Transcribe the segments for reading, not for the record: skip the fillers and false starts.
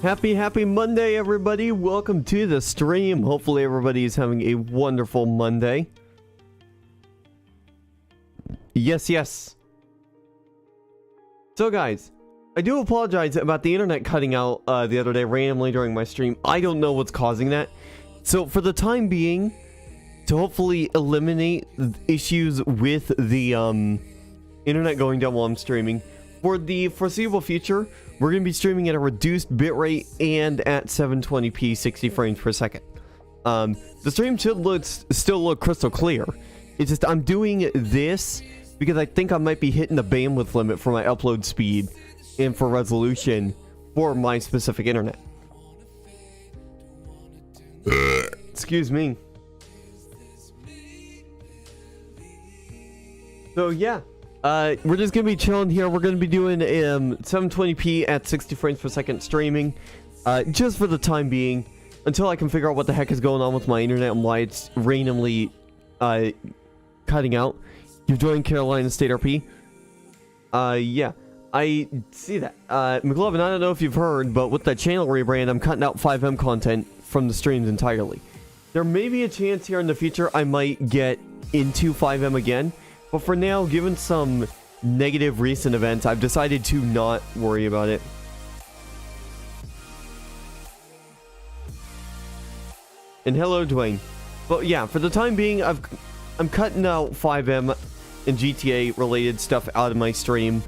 Happy Monday, everybody. Welcome to the stream. Hopefully everybody is having a wonderful Monday. Yes. So guys, I do apologize about the internet cutting out the other day randomly during my stream. I don't know what's causing that. So for the time being, to hopefully eliminate issues with the internet going down while I'm streaming, for the foreseeable future, we're going to be streaming at a reduced bitrate and at 720p 60 frames per second. The stream should still look crystal clear. It's just I'm doing this because I think I might be hitting the bandwidth limit for my upload speed and for resolution for my specific internet. Excuse me. So yeah. We're just gonna be chilling here. We're gonna be doing 720p at 60 frames per second streaming, just for the time being, until I can figure out what the heck is going on with my internet and why it's randomly cutting out. You've joined Carolina State RP. Yeah, I see that. McLovin, I don't know if you've heard, but with the channel rebrand, I'm cutting out 5M content from the streams entirely. There may be a chance here in the future I might get into 5M again. But for now, given some negative recent events, I've decided to not worry about it. And hello, Dwayne. But yeah, for the time being, I'm cutting out 5M and GTA related stuff out of my stream,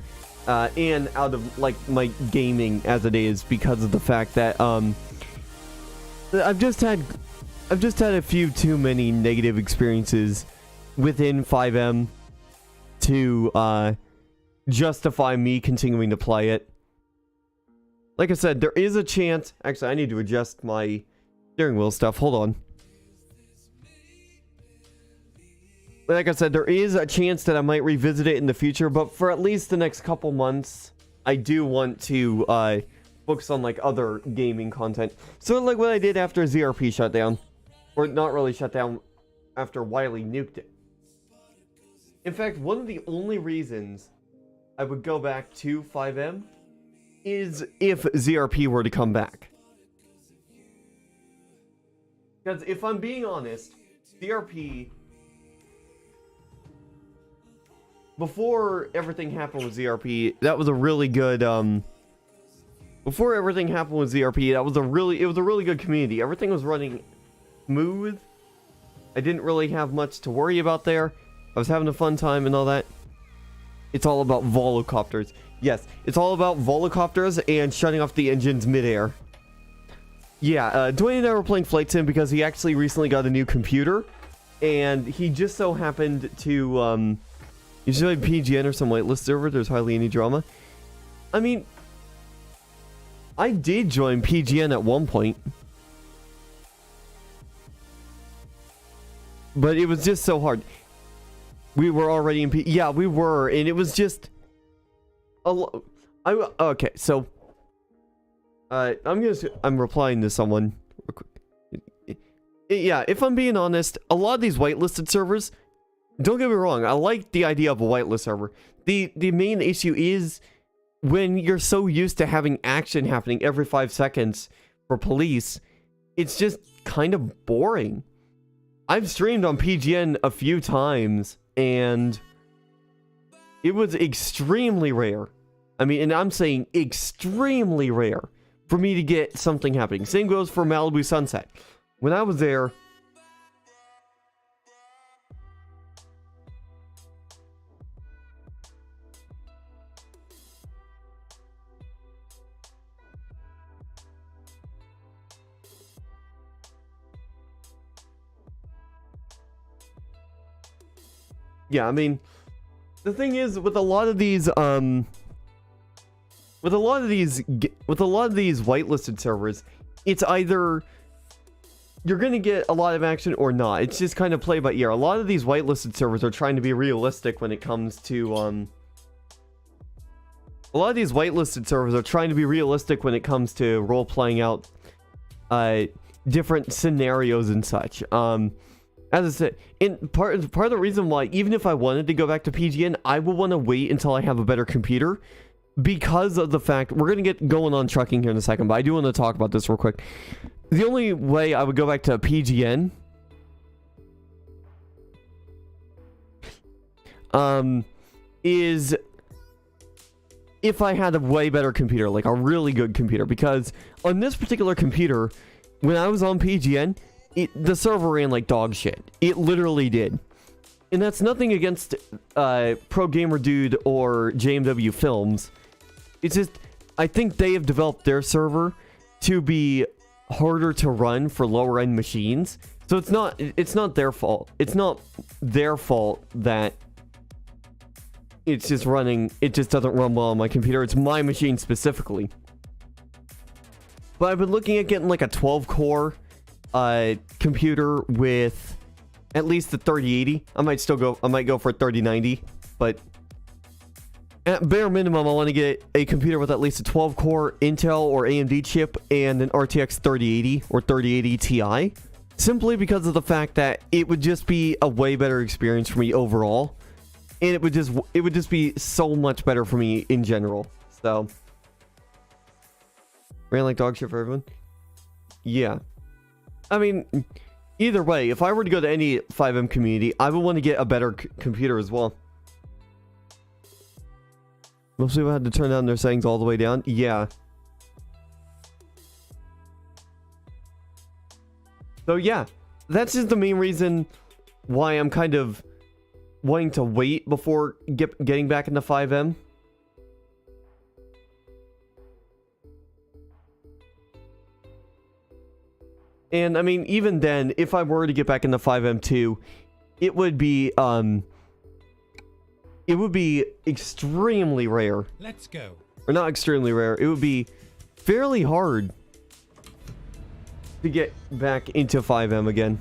and out of like my gaming as it is, because of the fact that I've just had a few too many negative experiences within 5M to justify me continuing to play it. Like I said, there is a chance. Actually, I need to adjust my steering wheel stuff. Hold on. Like I said, there is a chance that I might revisit it in the future, but for at least the next couple months, I do want to focus on like other gaming content. Sort of like what I did after ZRP shut down. Or not really shut down, after Wiley nuked it. In fact, one of the only reasons I would go back to 5M is if ZRP were to come back. Because if I'm being honest, ZRP, before everything happened with ZRP, that was a really good, before everything happened with ZRP, it was a really good community. Everything was running smooth. I didn't really have much to worry about there. I was having a fun time and all that. It's all about volocopters. Yes, it's all about volocopters and shutting off the engines midair. Yeah, Dwayne and I were playing Flight Sim because he actually recently got a new computer. And he just so happened to, you should like PGN or some whitelist server. There's hardly any drama. I mean, I did join PGN at one point. But it was just so hard. We were already in yeah, we were, and it was just okay, so I'm replying to someone real quick. Yeah, if I'm being honest, a lot of these whitelisted servers, don't get me wrong, I like the idea of a whitelist server. The main issue is when you're so used to having action happening every 5 seconds for police, it's just kind of boring. I've streamed on PGN a few times, and it was extremely rare. I mean, and I'm saying extremely rare for me to get something happening. Same goes for Malibu Sunset. When I was there, yeah, I mean, the thing is with a lot of these whitelisted servers, it's either you're going to get a lot of action or not. It's just kind of play by ear. A lot of these whitelisted servers are trying to be realistic when it comes to a lot of these whitelisted servers are trying to be realistic when it comes to role playing out different scenarios and such. As I said, and part of the reason why, even if I wanted to go back to PGN, I will want to wait until I have a better computer. because of the fact, we're gonna get going on trucking here in a second, but I do want to talk about this real quick. The only way I would go back to PGN is if I had a way better computer, like a really good computer, because on this particular computer, when I was on PGN, the server ran like dog shit. It literally did. And that's nothing against Pro Gamer Dude or JMW Films. It's just, I think they have developed their server to be harder to run for lower end machines. So it's not their fault. It's not their fault that it's just running, it just doesn't run well on my computer. It's my machine specifically. But I've been looking at getting like a 12 core computer with at least the 3080. I might go for a 3090, but at bare minimum, I want to get a computer with at least a 12 core Intel or AMD chip and an RTX 3080 or 3080 Ti. Simply because of the fact that it would just be a way better experience for me overall. And it would just be so much better for me in general. So ran like dog shit for everyone. Yeah. I mean, either way, if I were to go to any 5M community, I would want to get a better computer as well. Most people had to turn down their settings all the way down. Yeah. So yeah, that's just the main reason why I'm kind of wanting to wait before getting back into 5M. And I mean, even then, if I were to get back into 5M2, it would be extremely rare. Let's go. Or not extremely rare. It would be fairly hard to get back into 5M again.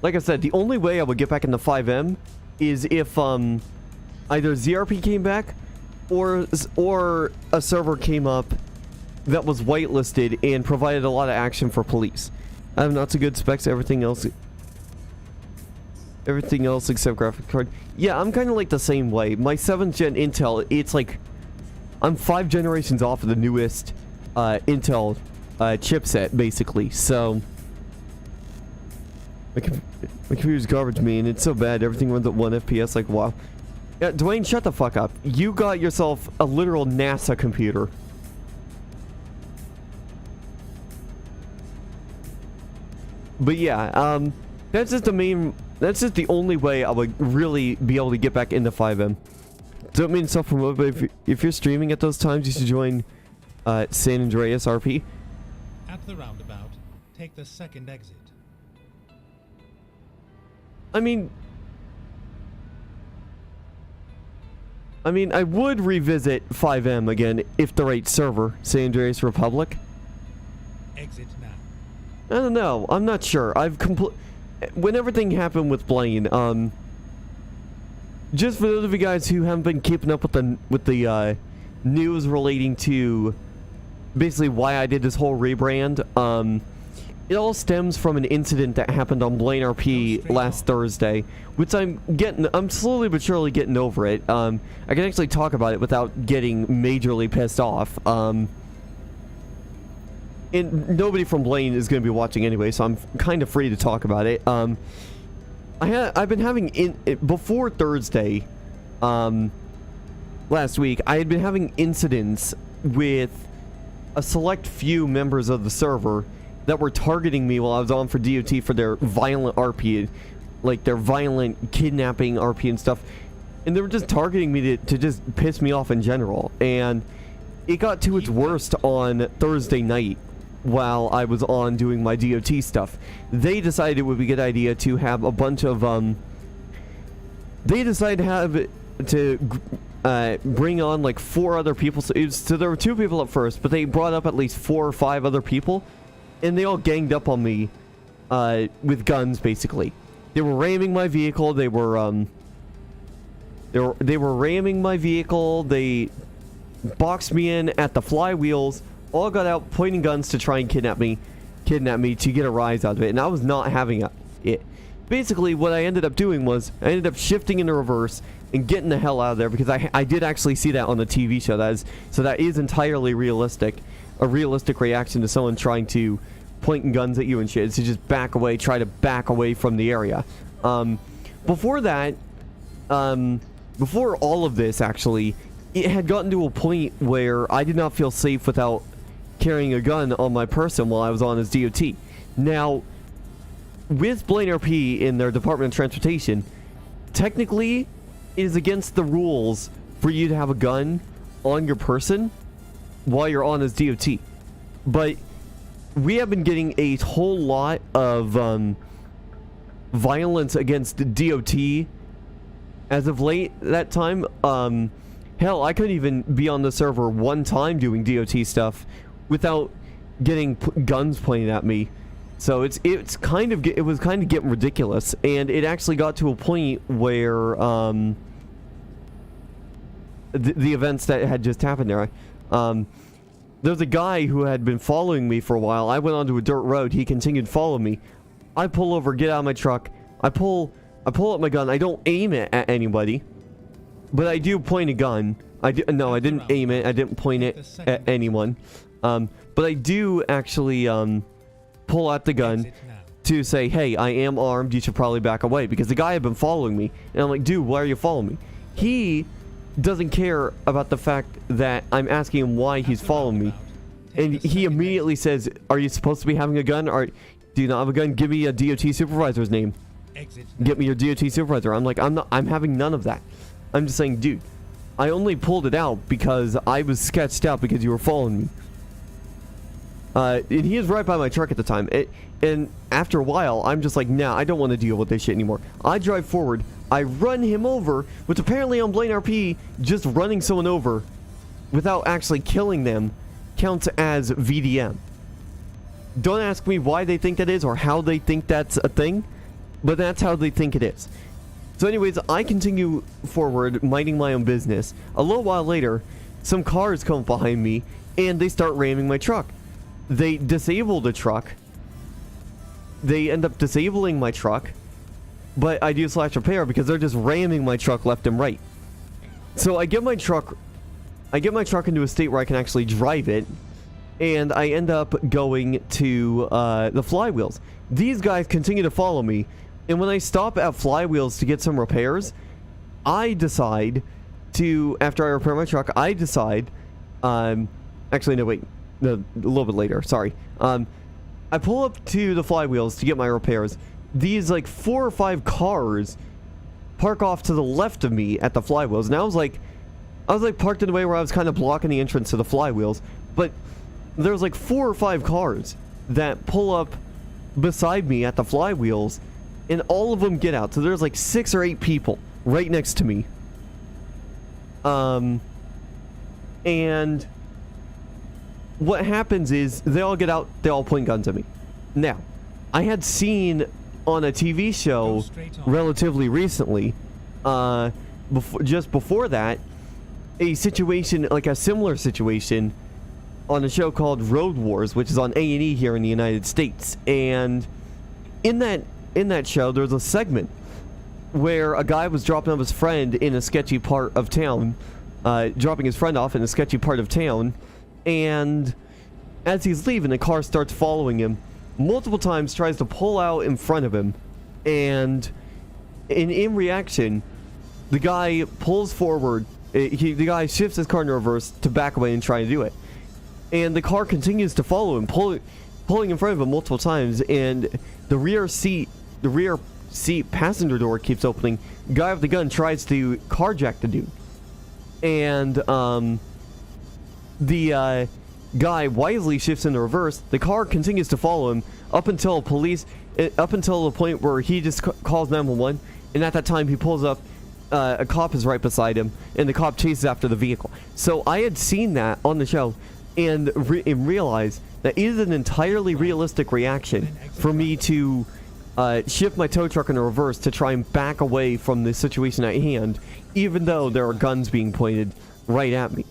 Like I said, the only way I would get back into 5M is if either ZRP came back or a server came up that was whitelisted and provided a lot of action for police. I have not so good specs. Everything else except graphics card. Yeah, I'm kind of like the same way. My 7th gen Intel, it's like I'm 5 generations off of the newest Intel chipset, basically. So my computer's garbage, man. It's so bad. Everything runs at 1 FPS. Like, wow. Yeah, Dwayne, shut the fuck up. You got yourself a literal NASA computer. But yeah, that's just the only way I would really be able to get back into 5M. Don't mean to self-promote, but if you're streaming at those times, you should join San Andreas RP. At the roundabout, take the second exit. I mean, I would revisit 5M again if the right server, San Andreas Republic. Exit now. I don't know. I'm not sure. When everything happened with Blaine, just for those of you guys who haven't been keeping up with the news relating to basically why I did this whole rebrand, it all stems from an incident that happened on Blaine RP last Thursday, which I'm slowly but surely getting over it. I can actually talk about it without getting majorly pissed off. And nobody from Blaine is going to be watching anyway, so I'm kind of free to talk about it. I've been having before Thursday, last week, I had been having incidents with a select few members of the server that were targeting me while I was on for DOT for their violent RP, like their violent kidnapping RP and stuff. And they were just targeting me to just piss me off in general. And it got to its worst on Thursday night while I was on doing my DOT stuff. They decided it would be a good idea to have a bunch of they decided to bring on like 4 other people. So there were 2 people at first, but they brought up at least 4 or 5 other people, and they all ganged up on me with guns. Basically, they were ramming my vehicle. They were ramming my vehicle. They boxed me in at the flywheels. All got out pointing guns to try and kidnap me to get a rise out of it, and I was not having it. basically what I ended up doing was I ended up shifting into reverse and getting the hell out of there, because I did actually see that on the TV show. That is entirely realistic. A realistic reaction to someone trying to point guns at you and shit is to just back away, try to back away from the area. Before that, before all of this, actually, it had gotten to a point where I did not feel safe without carrying a gun on my person while I was on his DOT. Now, with Blaine RP in their Department of Transportation, technically, it is against the rules for you to have a gun on your person while you're on his DOT. But we have been getting a whole lot of violence against DOT as of late that time. Hell, I couldn't even be on the server one time doing DOT stuff without getting guns pointed at me. So it was kind of getting ridiculous, and it actually got to a point where the events that had just happened there. There's a guy who had been following me for a while. I went onto a dirt road. He continued to follow me. I pull over, get out of my truck. I pull out my gun. I don't aim it at anybody, but I do point a gun. No, I didn't aim it. I didn't point it at anyone. But I do actually pull out the gun to say, hey, I am armed. You should probably back away, because the guy had been following me. And I'm like, dude, why are you following me? He doesn't care about the fact that I'm asking him why he's following me. And he immediately says, are you supposed to be having a gun? Or do you not have a gun? Give me a DOT supervisor's name. Get me your DOT supervisor. I'm like, I'm having none of that. I'm just saying, dude, I only pulled it out because I was sketched out because you were following me. And he was right by my truck at the time. And after a while, I'm just like, nah, I don't want to deal with this shit anymore. I drive forward. I run him over, which apparently on Blaine RP, just running someone over without actually killing them counts as VDM. Don't ask me why they think that is or how they think that's a thing, but that's how they think it is. So anyways, I continue forward, minding my own business. A little while later, some cars come behind me, and they start ramming my truck. They disable the truck. They end up disabling my truck, but I do slash repair because they're just ramming my truck left and right. So I get my truck into a state where I can actually drive it, and I end up going to the flywheels. These guys continue to follow me, and when I stop at flywheels to get some repairs, I decide to, after I repair my truck, I decide, actually no wait, no, a little bit later, sorry. I pull up to the flywheels to get my repairs. These like 4 or 5 cars park off to the left of me at the flywheels, and I was like parked in a way where I was kind of blocking the entrance to the flywheels, but there's like 4 or 5 cars that pull up beside me at the flywheels, and all of them get out. So there's like 6 or 8 people right next to me. And what happens is they all get out, they all point guns at me. Now, I had seen on a TV show relatively recently, just before that, a situation, like a similar situation, on a show called Road Wars, which is on A&E here in the United States. And in that show, there's a segment where a guy was dropping off his friend in a sketchy part of town, dropping his friend off in a sketchy part of town, and as he's leaving, the car starts following him multiple times, tries to pull out in front of him, and in reaction, the guy pulls forward. The guy shifts his car in reverse to back away and try to do it, and the car continues to follow him, pulling in front of him multiple times, and the rear seat passenger door keeps opening. Guy with the gun tries to carjack the dude, and the guy wisely shifts into reverse. The car continues to follow him up until the point where he just calls 911, and at that time he pulls up. A cop is right beside him, and the cop chases after the vehicle. So I had seen that on the show, and realized that it is an entirely realistic reaction for me to shift my tow truck in reverse to try and back away from the situation at hand, even though there are guns being pointed right at me.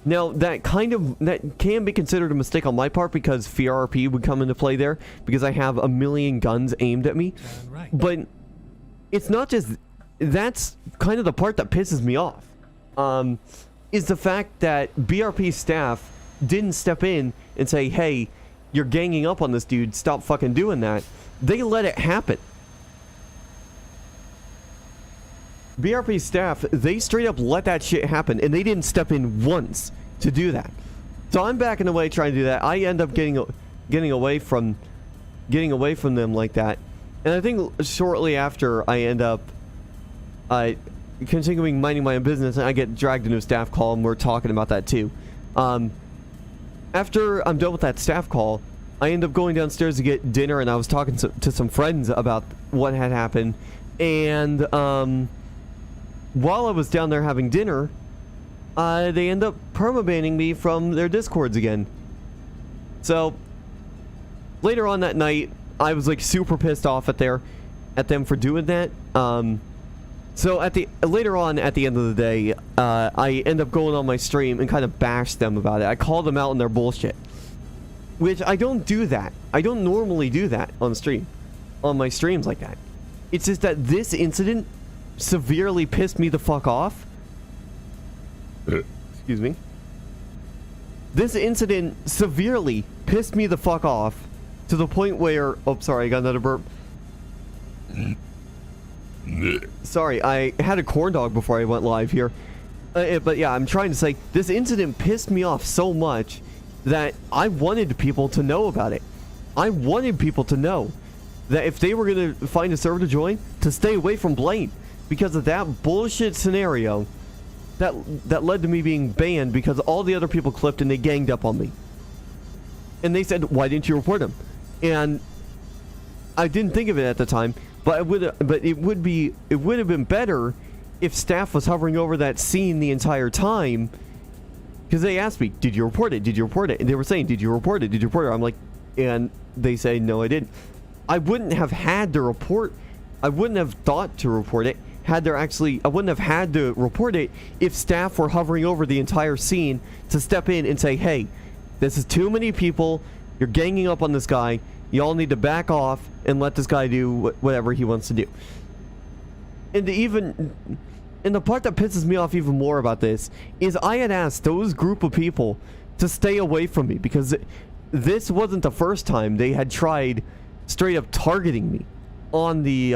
Now, that can be considered a mistake on my part because FRP would come into play there because I have a million guns aimed at me. Turn right. But it's not just... That's kind of the part that pisses me off. Is the fact that BRP staff didn't step in and say, hey, you're ganging up on this dude, stop fucking doing that. They let it happen. BRP staff, they straight up let that shit happen, and they didn't step in once to do that. So I'm backing away trying to do that. I end up getting away from them like that. And I think shortly after I end up continuing minding my own business, and I get dragged into a staff call, and we're talking about that too. After I'm done with that staff call, I end up going downstairs to get dinner, and I was talking to some friends about what had happened. And while I was down there having dinner, they end up permabanning me from their Discords again. So later on that night, I was like super pissed off at them for doing that. So later on at the end of the day, I end up going on my stream and kind of bash them about it. I call them out on their bullshit, which I don't do that. I don't normally do that on my streams like that. It's just that this incident severely pissed me the fuck off. Excuse me. This incident severely pissed me the fuck off to the point where... Oh, sorry, I got another burp. Sorry, I had a corn dog before I went live here. But yeah, I'm trying to say, this incident pissed me off so much that I wanted people to know about it. I wanted people to know that if they were going to find a server to join, to stay away from Blaine. Because of that bullshit scenario that led to me being banned because all the other people clipped and they ganged up on me. And they said, why didn't you report him? And I didn't think of it at the time, but it would have been better if staff was hovering over that scene the entire time. Because they asked me, did you report it? Did you report it? And they were saying, did you report it? Did you report it? I'm like, and they say, no, I didn't. I wouldn't have had to report. I wouldn't have thought to report it I wouldn't have had to report it if staff were hovering over the entire scene to step in and say, hey, this is too many people. You're ganging up on this guy. Y'all need to back off and let this guy do whatever he wants to do. And the part that pisses me off even more about this is I had asked those group of people to stay away from me because this wasn't the first time they had tried straight up targeting me on the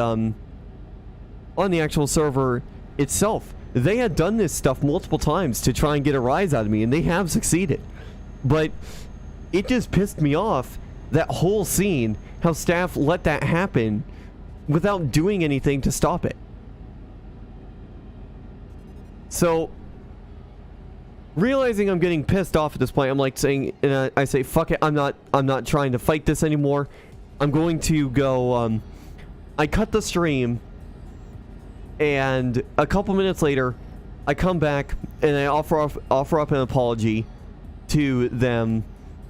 actual server itself. They had done this stuff multiple times to try and get a rise out of me, and they have succeeded. But it just pissed me off, that whole scene, how staff let that happen without doing anything to stop it. So, realizing I'm getting pissed off at this point, I'm like saying, and I say, fuck it, I'm not trying to fight this anymore. I'm going to go, I cut the stream, and a couple minutes later, I come back and I offer up an apology to them,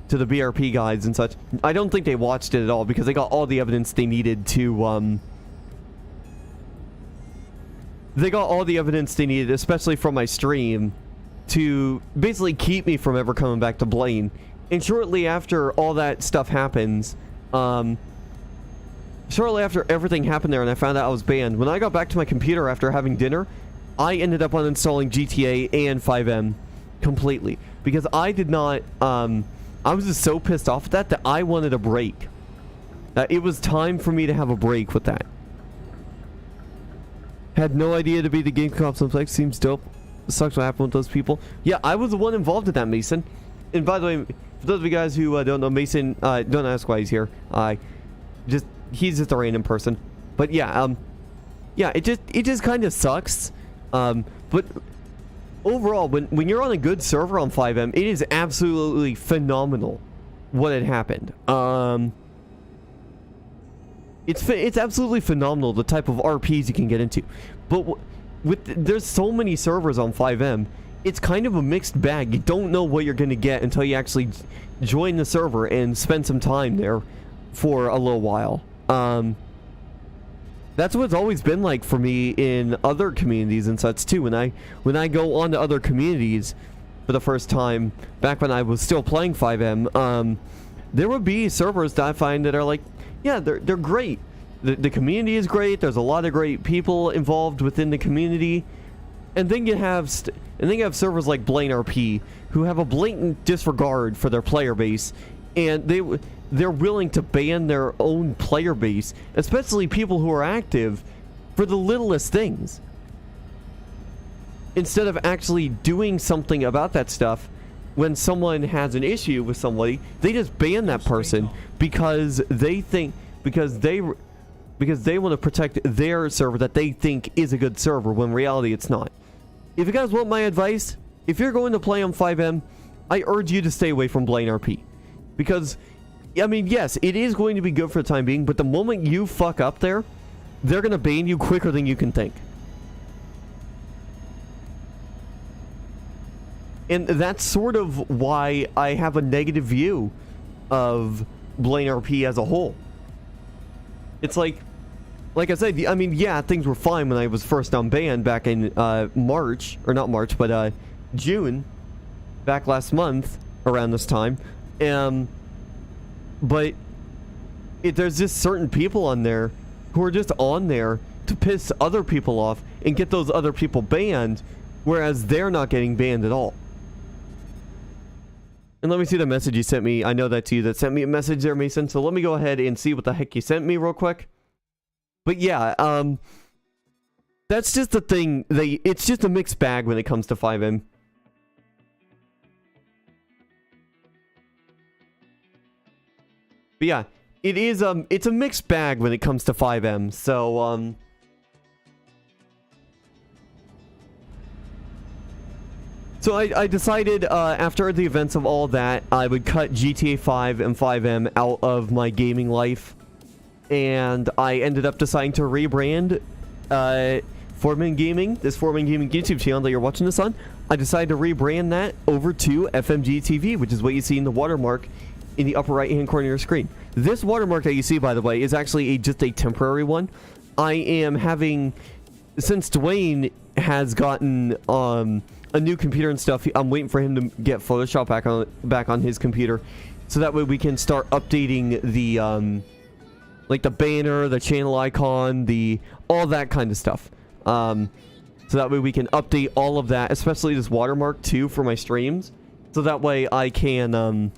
to the BRP guys and such. I don't think they watched it at all because they got all the evidence they needed to, especially from my stream, to basically keep me from ever coming back to Blaine. And shortly after all that stuff happens, shortly after everything happened there and I found out I was banned, when I got back to my computer after having dinner, I ended up uninstalling GTA and 5M completely. Because I did not, I was just so pissed off at that I wanted a break. It was time for me to have a break with that. Had no idea to be the game cop simplex. Seems dope. Sucks what happened with those people. Yeah, I was the one involved in that, Mason. And by the way, for those of you guys who don't know, Mason, don't ask why he's here. He's just a random person. But yeah, it just kind of sucks. But overall, when you're on a good server on 5M, it is absolutely phenomenal what had happened. It's absolutely phenomenal the type of RPs you can get into. But there's so many servers on 5M, it's kind of a mixed bag. You don't know what you're going to get until you actually join the server and spend some time there for a little while. That's what it's always been like for me in other communities and such too. When I go on to other communities, for the first time back when I was still playing 5M, there would be servers that I find that are like, yeah, they're great. The community is great. There's a lot of great people involved within the community. And then you have servers like Blaine RP who have a blatant disregard for their player base, and they're willing to ban their own player base, especially people who are active, for the littlest things. Instead of actually doing something about that stuff, when someone has an issue with somebody, they just ban that person because they want to protect their server that they think is a good server, when in reality it's not. If you guys want my advice, if you're going to play on 5M, I urge you to stay away from Blaine RP. Because, I mean, yes, it is going to be good for the time being, but the moment you fuck up there, they're going to ban you quicker than you can think. And that's sort of why I have a negative view of Blaine RP as a whole. It's like I said, I mean, yeah, things were fine when I was first unbanned back in March, or not March, but June, back last month, around this time. But there's just certain people on there who are just on there to piss other people off and get those other people banned, whereas they're not getting banned at all. And let me see the message you sent me. I know that's you that sent me a message there, Mason, so let me go ahead and see what the heck you sent me real quick. But yeah, that's just the thing. It's just a mixed bag when it comes to 5M. But yeah, it's a mixed bag when it comes to 5M. So So I decided after the events of all that, I would cut GTA 5 and 5M out of my gaming life. And I ended up deciding to rebrand Foreman Gaming, this Foreman Gaming YouTube channel that you're watching this on. I decided to rebrand that over to FMG TV, which is what you see in the watermark in the upper right hand corner of your screen. This watermark that you see, by the way, is actually just a temporary one. I am having, since Dwayne has gotten a new computer and stuff, I'm waiting for him to get Photoshop back on his computer, so that way we can start updating the like the banner, the channel icon, all that kind of stuff. So that way we can update all of that, especially this watermark too for my streams. So that way I can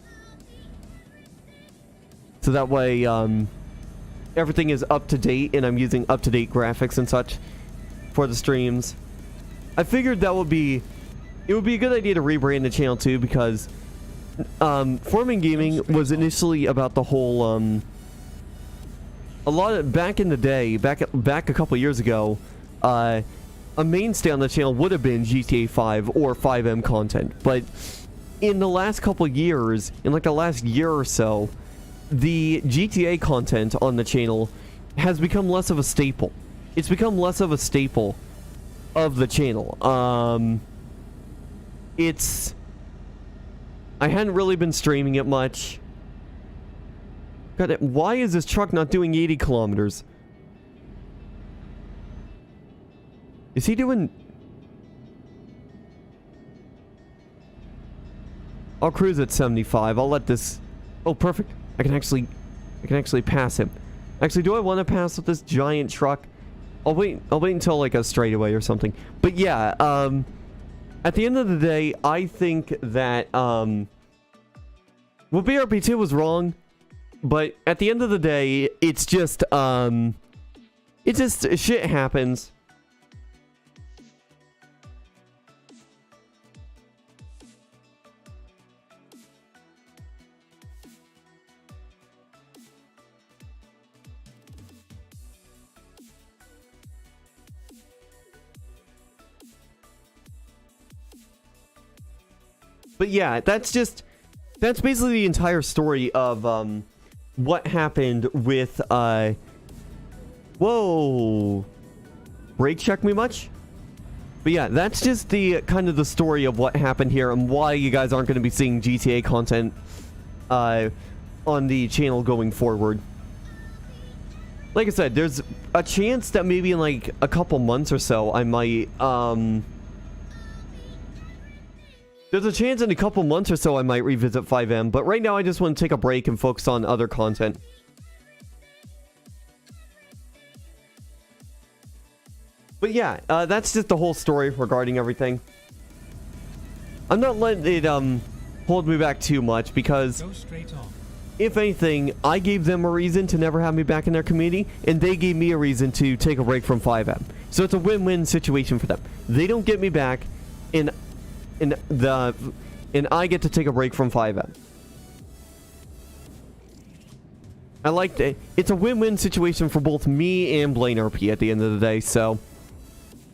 everything is up to date, and I'm using up to date graphics and such for the streams. I figured it would be a good idea to rebrand the channel too, because Foreman Gaming was initially about the whole back in the day, back a couple years ago, a mainstay on the channel would have been GTA 5 or 5M content. But in the last couple years, in like the last year or so, the GTA content on the channel has become less of a staple. It's become less of a staple of the channel. I hadn't really been streaming it much. God, why is this truck not doing 80 kilometers? Is he doing... I'll cruise at 75. I'll let this... Oh, perfect. I can actually pass him. Actually, do I want to pass with this giant truck? I'll wait until like a straightaway or something. But yeah, at the end of the day, I think that well, BRP2 was wrong, but at the end of the day, it's just shit happens. But yeah, that's basically the entire story of what happened with whoa, brake check me much? But yeah, that's just the kind of the story of what happened here and why you guys aren't going to be seeing GTA content on the channel going forward. Like I said, there's a chance that maybe in like a couple months or so I might There's a chance in a couple months or so I might revisit 5M, but right now I just want to take a break and focus on other content. But yeah, that's just the whole story regarding everything. I'm not letting it hold me back too much because, Go straight on. if anything, I gave them a reason to never have me back in their community, and they gave me a reason to take a break from 5M. So it's a win-win situation for them. They don't get me back, and I get to take a break from 5M. I like that. It's a win-win situation for both me and Blaine RP at the end of the day, so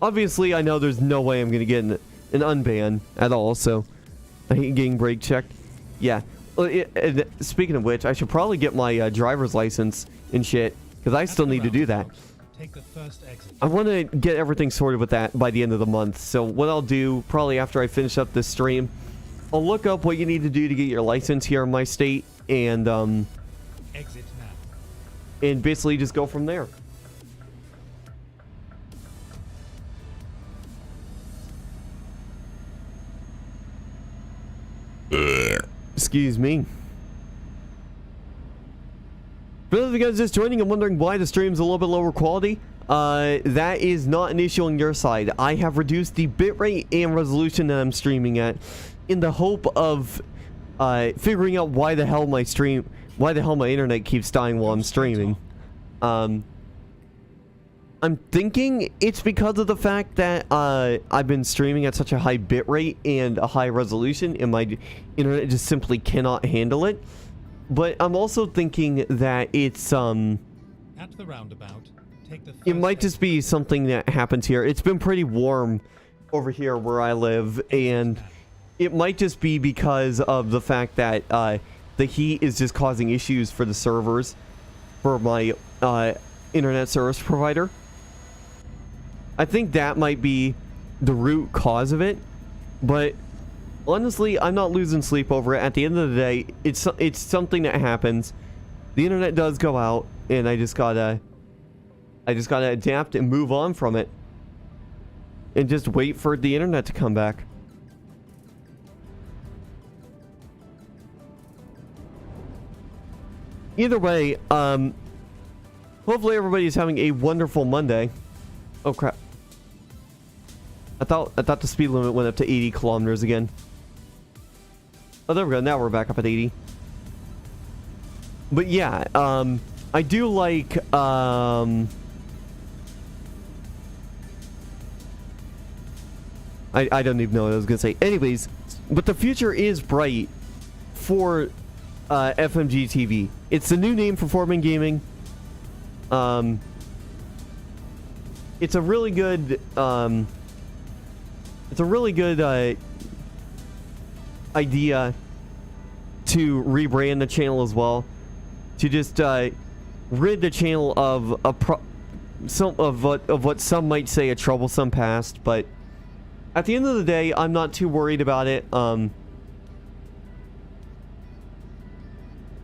obviously I know there's no way I'm going to get an unban at all, so I hate getting break checked. Yeah. Speaking of which, I should probably get my driver's license and shit, because I still need to do that. Take the first exit. I want to get everything sorted with that by the end of the month, so what I'll do, probably after I finish up this stream, I'll look up what you need to do to get your license here in my state, and Exit now. and basically just go from there. Excuse me. For those of you guys just joining and wondering why the stream's a little bit lower quality, that is not an issue on your side. I have reduced the bitrate and resolution that I'm streaming at in the hope of figuring out why the hell my internet keeps dying while I'm streaming. I'm thinking it's because of the fact that I've been streaming at such a high bitrate and a high resolution, and my internet just simply cannot handle it. But I'm also thinking that it's At the roundabout, take the it might just be something that happens here. It's been pretty warm over here where I live, and it might just be because of the fact that the heat is just causing issues for the servers for my internet service provider. I think that might be the root cause of it, but honestly, I'm not losing sleep over it. At the end of the day, it's something that happens. The internet does go out, and I just gotta adapt and move on from it, and just wait for the internet to come back. Either way, hopefully everybody's having a wonderful Monday. Oh crap. I thought the speed limit went up to 80 kilometers again. Oh, there we go. Now we're back up at 80. But yeah, I do like, I don't even know what I was going to say. Anyways, but the future is bright for FMG TV. It's the new name for Foreman Gaming. It's a really good, idea to rebrand the channel as well, to just rid the channel of what some might say a troublesome past. But at the end of the day, I'm not too worried about it.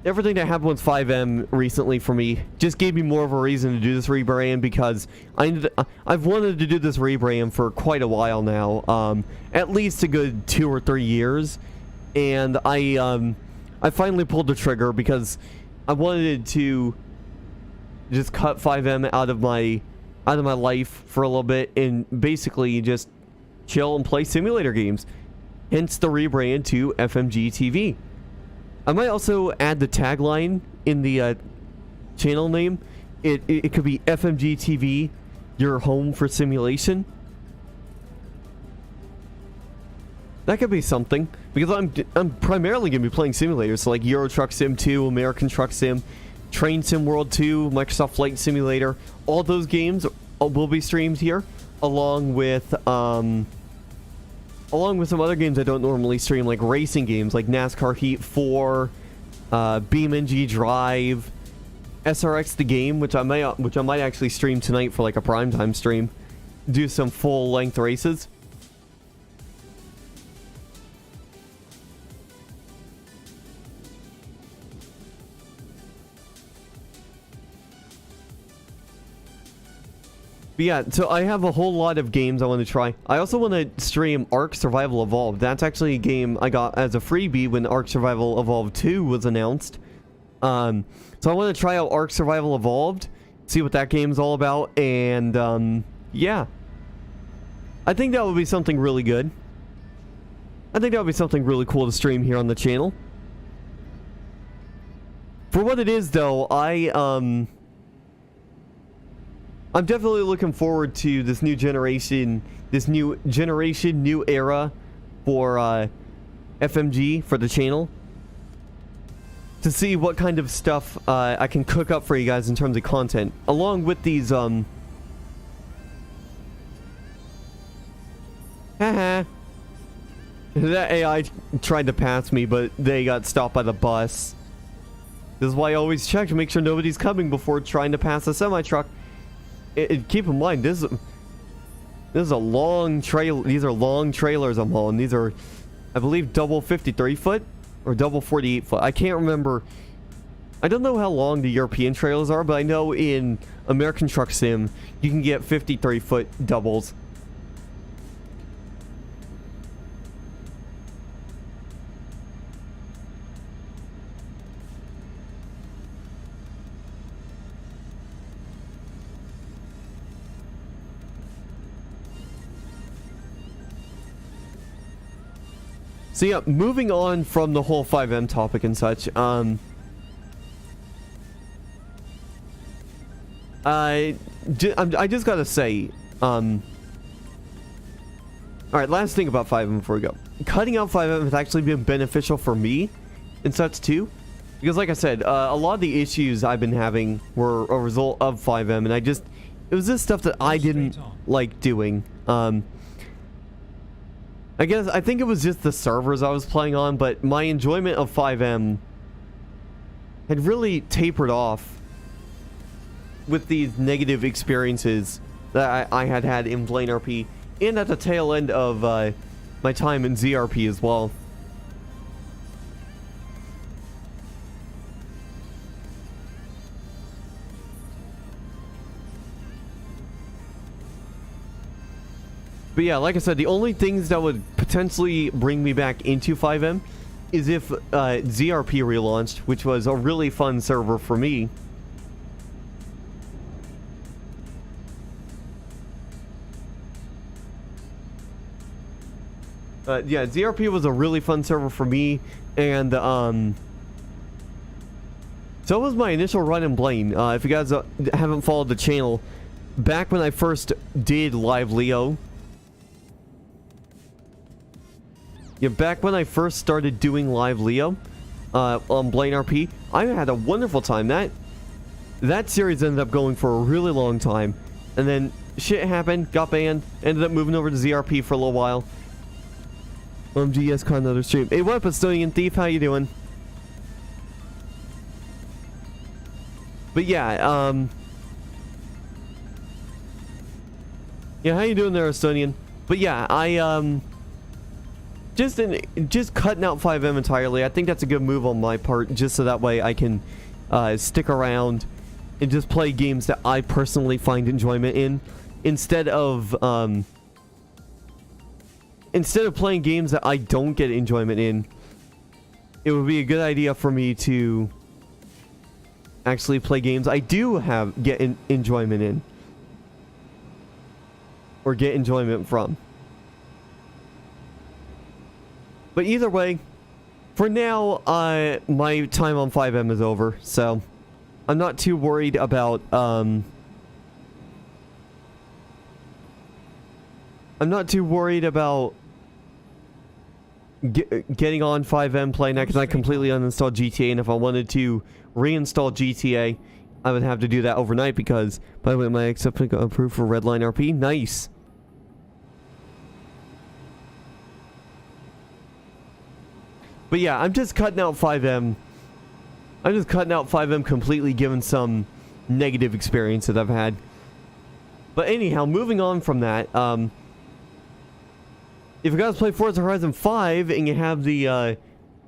Everything that happened with 5M recently for me just gave me more of a reason to do this rebrand, because I've wanted to do this rebrand for quite a while now, at least a good 2 or 3 years, and I finally pulled the trigger because I wanted to just cut 5M out of my life for a little bit and basically just chill and play simulator games. Hence the rebrand to FMG TV. I might also add the tagline in the channel name. It could be FMG TV, your home for simulation. That could be something, because I'm primarily going to be playing simulators, so like Euro Truck Sim 2, American Truck Sim, Train Sim World 2, Microsoft Flight Simulator. All those games will be streamed here, along with some other games I don't normally stream, like racing games like NASCAR Heat 4, BeamNG Drive, SRX the Game, which I might actually stream tonight for like a primetime stream. Do some full length races. But yeah, so I have a whole lot of games I want to try. I also want to stream Ark Survival Evolved. That's actually a game I got as a freebie when Ark Survival Evolved 2 was announced. So I want to try out Ark Survival Evolved, see what that game's all about, and yeah. I think that would be something really good. I think that would be something really cool to stream here on the channel. For what it is, though, I'm definitely looking forward to this new generation, new era for FMG for the channel. To see what kind of stuff I can cook up for you guys in terms of content, along with these haha. That AI tried to pass me, but they got stopped by the bus. This is why I always check to make sure nobody's coming before trying to pass a semi-truck. Keep in mind, this is a long trail. These are long trailers I'm hauling. These are, I believe, double 53 foot or double 48 foot. I can't remember. I don't know how long the European trailers are, but I know in American Truck Sim you can get 53 foot doubles. So yeah, moving on from the whole 5M topic and such, I just gotta say, alright, last thing about 5M before we go. Cutting out 5M has actually been beneficial for me and such too. Because like I said, a lot of the issues I've been having were a result of 5M, and it was just stuff that I didn't like doing. I think it was just the servers I was playing on, but my enjoyment of 5M had really tapered off with these negative experiences that I had had in Blaine RP, and at the tail end of my time in ZRP as well. But yeah, like I said, the only things that would potentially bring me back into 5M is if ZRP relaunched, which was a really fun server for me. Yeah, ZRP was a really fun server for me, and so was my initial run in Blaine. If you guys haven't followed the channel, back when I first did Live Leo, yeah, back when I first started doing Live Leo on Blaine RP, I had a wonderful time. That series ended up going for a really long time, and then shit happened, got banned, ended up moving over to ZRP for a little while. GS Con another stream. Hey, what up, Estonian Thief? How you doing? But yeah, yeah, how you doing there, Estonian? But yeah, I just cutting out 5M entirely. I think that's a good move on my part, just so that way I can stick around and just play games that I personally find enjoyment in, instead of playing games that I don't get enjoyment in. It would be a good idea for me to actually play games I do get enjoyment in, or get enjoyment from. But either way, for now, my time on 5M is over, so I'm not too worried about getting on 5M playing that, because I completely uninstalled GTA, and if I wanted to reinstall GTA, I would have to do that overnight, because, by the way, my acceptance got approved for Redline RP. Nice. But yeah, I'm just cutting out 5M. I'm just cutting out 5M completely, given some negative experience that I've had. But anyhow, moving on from that, if you guys play Forza Horizon 5 and you have the, I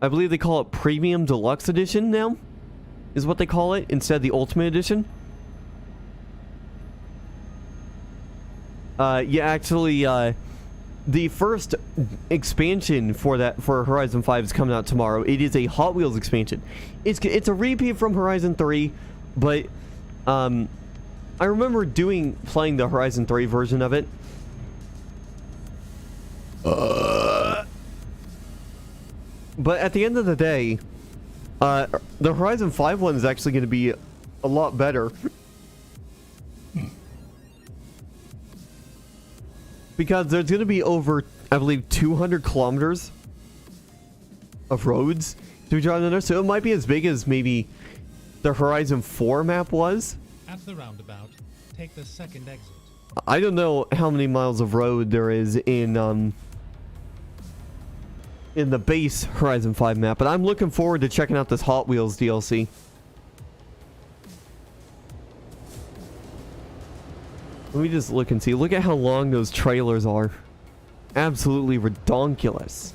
believe they call it Premium Deluxe Edition now, is what they call it, instead of the Ultimate Edition. Yeah, actually, the first expansion for Horizon 5 is coming out tomorrow. It is a Hot Wheels expansion. It's a repeat from Horizon 3, but I remember playing the Horizon 3 version of it. But at the end of the day, the Horizon 5 one is actually going to be a lot better. Because there's going to be over, I believe, 200 kilometers of roads to be driving under. So it might be as big as maybe the Horizon 4 map was. At the roundabout, take the second exit. I don't know how many miles of road there is in the base Horizon 5 map, but I'm looking forward to checking out this Hot Wheels DLC. Let me just look and see. Look at how long those trailers are. Absolutely redonkulous.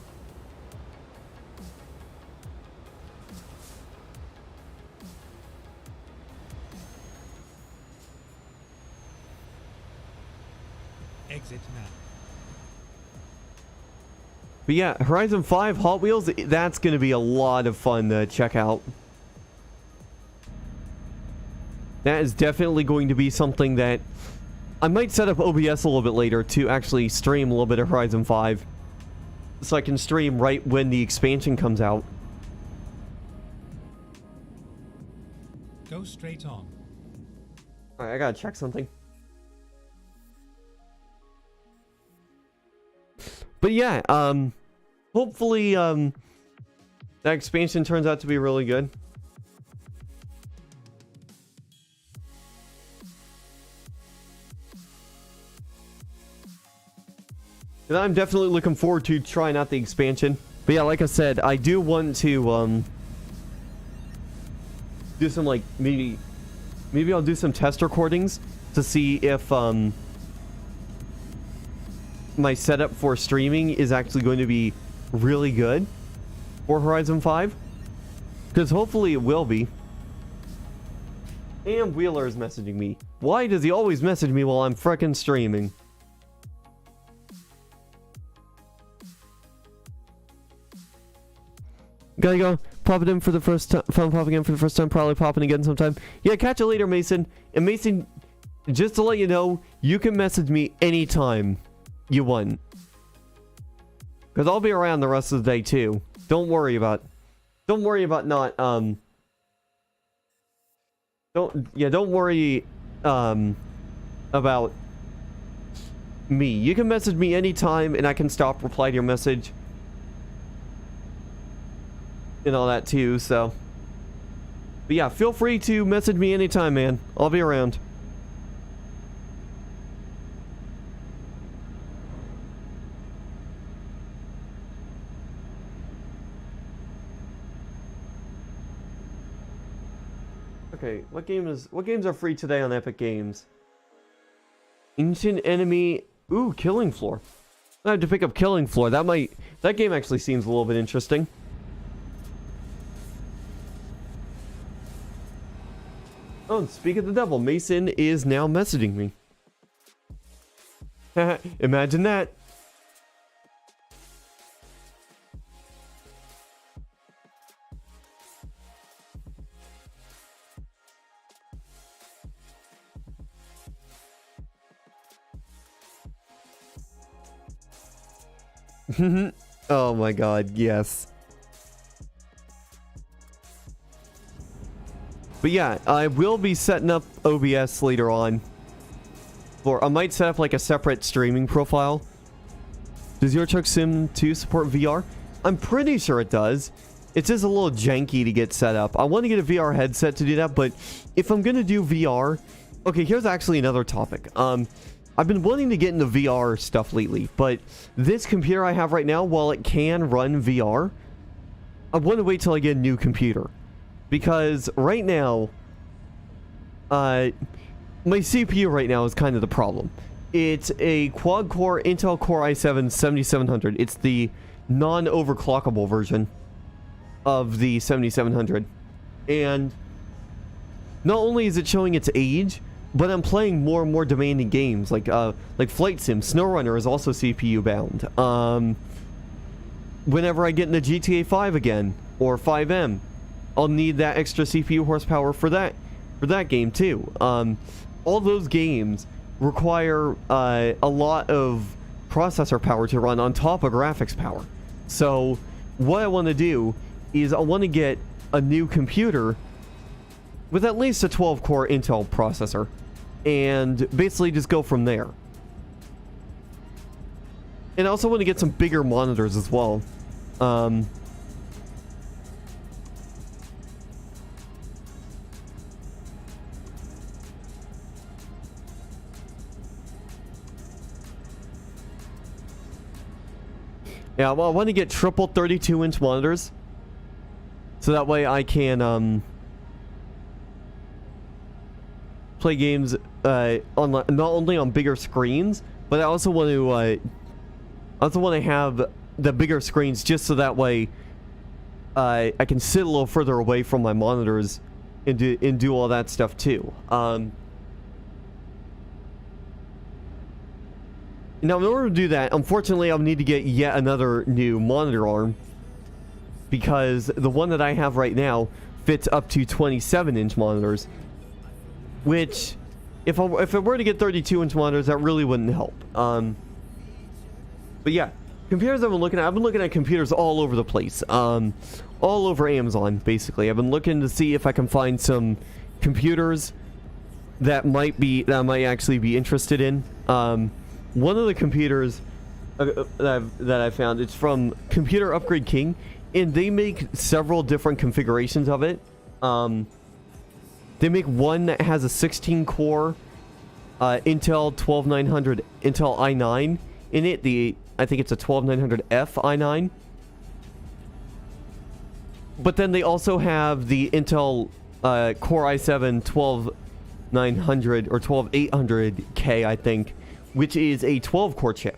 Exit now. But yeah, Horizon 5 Hot Wheels, that's going to be a lot of fun to check out. That is definitely going to be something that I might set up OBS a little bit later to actually stream a little bit of Horizon 5. So I can stream right when the expansion comes out. Go straight on. Alright, I gotta check something. But yeah, hopefully, that expansion turns out to be really good. And I'm definitely looking forward to trying out the expansion. But yeah, like I said, I do want to, do some, like, maybe I'll do some test recordings to see if, my setup for streaming is actually going to be really good for Horizon 5. Because hopefully it will be. And Wheeler is messaging me. Why does he always message me while I'm frickin' streaming? Gotta go. Pop it in for the first time. Phone popping in for the first time. Probably popping again sometime. Yeah, catch you later, Mason. And Mason, just to let you know, you can message me anytime you want. Because I'll be around the rest of the day too. Don't worry about not, don't worry, about me. You can message me anytime and I can stop reply to your message. And all that too, so. But yeah, feel free to message me anytime, man. I'll be around. Okay, what games are free today on Epic Games? Ancient Enemy. Ooh, Killing Floor. I have to pick up Killing Floor. That game actually seems a little bit interesting. Oh, and speak of the devil, Mason is now messaging me. Imagine that. Oh my god, yes. But yeah, I will be setting up OBS later on. Or I might set up like a separate streaming profile. Does your Truck Sim 2 support VR? I'm pretty sure it does. It's just a little janky to get set up. I want to get a VR headset to do that, but if I'm going to do VR... Okay, here's actually another topic. I've been wanting to get into VR stuff lately, but this computer I have right now, while it can run VR, I want to wait till I get a new computer. Because right now, my CPU right now is kind of the problem. It's a quad-core Intel Core i7 7700. It's the non-overclockable version of the 7700. And not only is it showing its age, but I'm playing more and more demanding games like Flight Sim. SnowRunner is also CPU bound. Whenever I get into GTA 5 again or 5M, I'll need that extra CPU horsepower for that game too. All those games require a lot of processor power to run on top of graphics power. So what I want to do is I want to get a new computer with at least a 12-core Intel processor and basically just go from there. And I also want to get some bigger monitors as well. Yeah, well, I want to get triple 32-inch monitors, so that way I can play games on not only on bigger screens, but I also want to have the bigger screens just so that way I can sit a little further away from my monitors and do all that stuff too. Now, in order to do that, unfortunately, I'll need to get yet another new monitor arm, because the one that I have right now fits up to 27-inch monitors, which, if I were to get 32-inch monitors, that really wouldn't help. But yeah, computers I've been looking at computers all over the place, all over Amazon, basically. I've been looking to see if I can find some computers that I might actually be interested in. One of the computers that I found, it's from Computer Upgrade King, and they make several different configurations of it. They make one that has a 16-core Intel 12900 Intel i9 in it. I think it's a 12900F i9. But then they also have the Intel Core i7 12900 or 12800K, I think, which is a 12-core chip.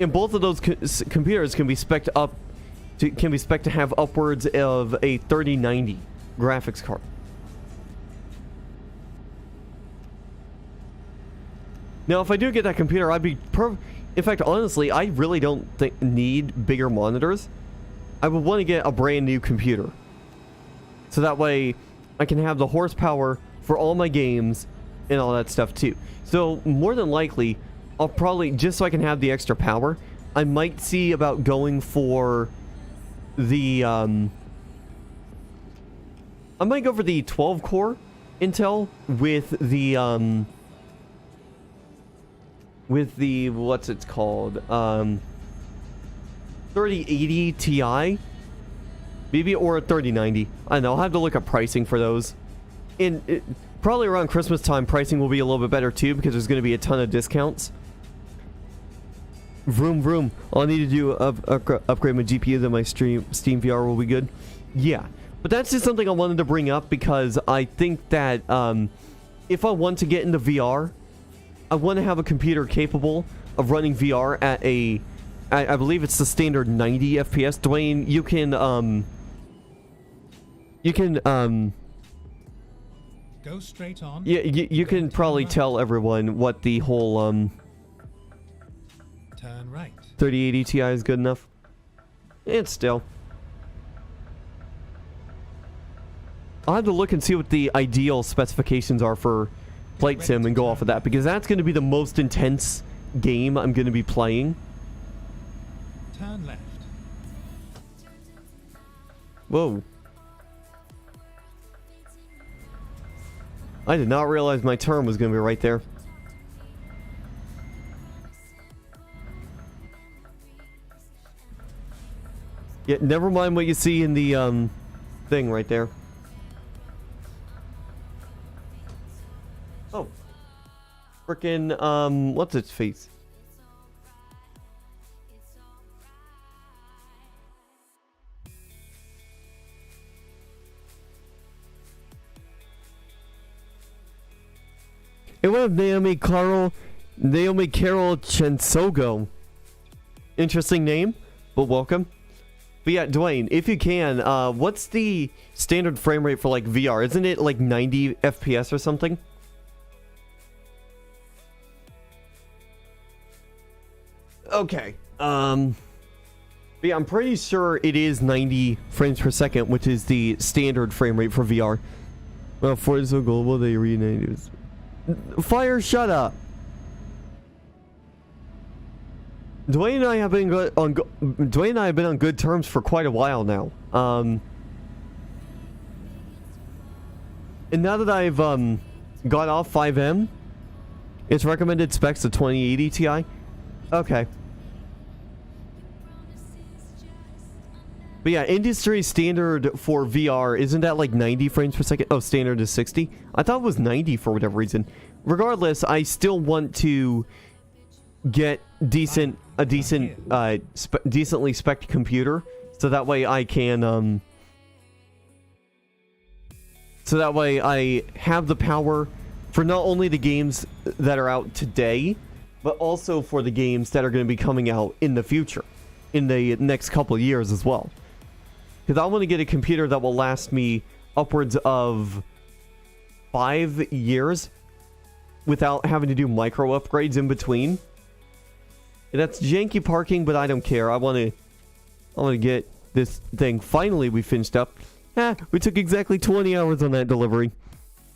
And both of those computers can be spec'd to have upwards of a 3090 graphics card. Now, if I do get that computer, I'd be in fact, honestly, I really don't need bigger monitors. I would want to get a brand new computer, so that way I can have the horsepower for all my games and all that stuff too. So more than likely, I'll probably, just so I can have the extra power, I might see about going for the I might go for the 12-core Intel with the what's it called, 3080 Ti maybe, or a 3090. I don't know, I'll have to look at pricing for those. And probably around Christmas time, pricing will be a little bit better too, because there's going to be a ton of discounts. Vroom vroom. All I need to do upgrade my GPU, then my Steam VR will be good. Yeah, but that's just something I wanted to bring up, because I think that if I want to get into VR, I want to have a computer capable of running VR at I believe it's the standard 90 FPS. Dwayne, you can go straight on. Yeah, you can probably tell everyone what the whole turn right. 3080 Ti is good enough. It's still. I'll have to look and see what the ideal specifications are for Flight Sim and go off of that, because that's going to be the most intense game I'm going to be playing. Turn left. Whoa. I did not realize my turn was going to be right there. Yeah, never mind what you see in the thing right there. Oh. Frickin', what's its face? It was Naomi Carol Chensogo. Interesting name, but welcome. But yeah, Dwayne, if you can, what's the standard frame rate for like VR? Isn't it like 90 FPS or something? Okay. But yeah, I'm pretty sure it is 90 frames per second, which is the standard frame rate for VR. Well, Forza Global, they renamed it. Fire, shut up. Dwayne and I have been Dwayne and I have been on good terms for quite a while now. And now that I've got off 5M, its recommended specs the 2080 Ti. Okay. But yeah, industry standard for VR, isn't that like 90 frames per second? Oh, standard is 60? I thought it was 90 for whatever reason. Regardless, I still want to get decently spec'd computer, so that way I can, so that way I have the power for not only the games that are out today, but also for the games that are going to be coming out in the future, in the next couple of years as well. Because I want to get a computer that will last me upwards of 5 years without having to do micro upgrades in between. And that's janky parking, but I don't care. I want to get this thing. Finally, we finished up. We took exactly 20 hours on that delivery.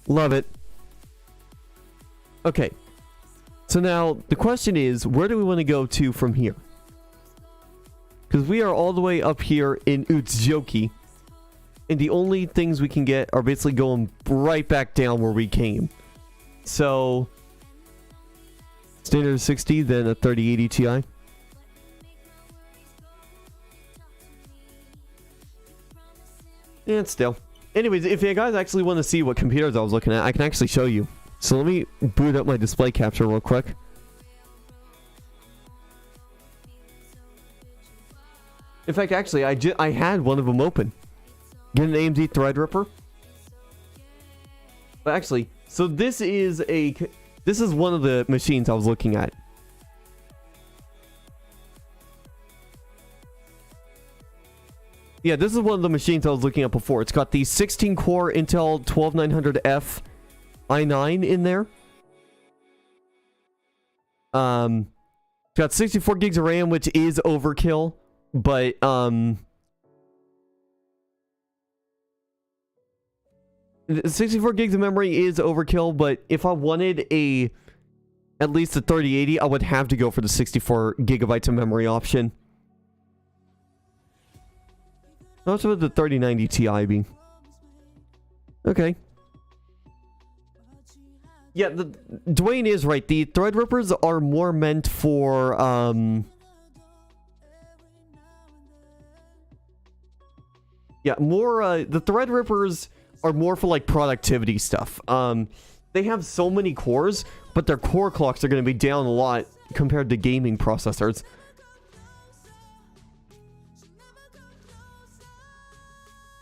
Love it. Okay. So now, the question is, where do we want to go to from here? Because we are all the way up here in Utsujoki. And the only things we can get are basically going right back down where we came. So, standard 60, then a 3080 Ti. And still. Anyways, if you guys actually want to see what computers I was looking at, I can actually show you. So let me boot up my display capture real quick. In fact, actually, I had one of them open. Get an AMD Threadripper. But actually, so this is one of the machines I was looking at. Yeah, this is one of the machines I was looking at before. It's got the 16-core Intel 12900F i9 in there. It's got 64 gigs of RAM, which is overkill. But, 64 gigs of memory is overkill, but if I wanted at least a 3080, I would have to go for the 64 gigabytes of memory option. How much would the 3090 Ti be? Okay. Yeah, Dwayne is right. The Threadrippers are more meant for, yeah, more, the Threadrippers are more for, like, productivity stuff. They have so many cores, but their core clocks are going to be down a lot compared to gaming processors.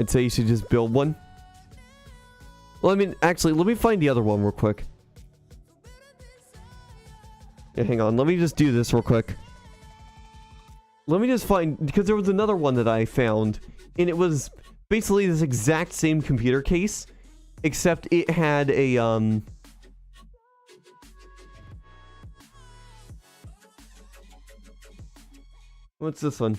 I'd say you should just build one. Well, I mean, actually, let me find the other one real quick. Yeah, hang on. Let me just do this real quick. Let me just find... Because there was another one that I found, and it was basically this exact same computer case, except it had a, What's this one?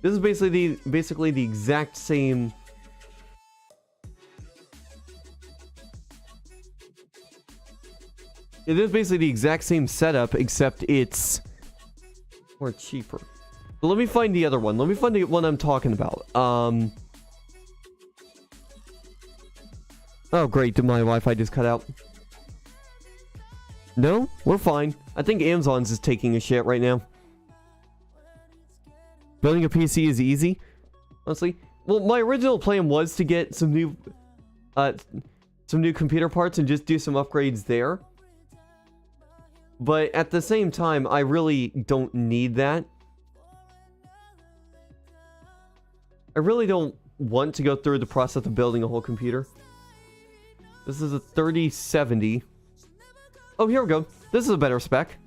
This is basically the exact same... It is basically the exact same setup, except it's more cheaper. But let me find the other one. Let me find the one I'm talking about. Oh, great. Did my Wi-Fi just cut out? No? We're fine. I think Amazon's is taking a shit right now. Building a PC is easy, honestly. Well, my original plan was to get some new computer parts and just do some upgrades there. But at the same time, I really don't need that. I really don't want to go through the process of building a whole computer. This is a 3070. Oh, here we go. This is a better spec.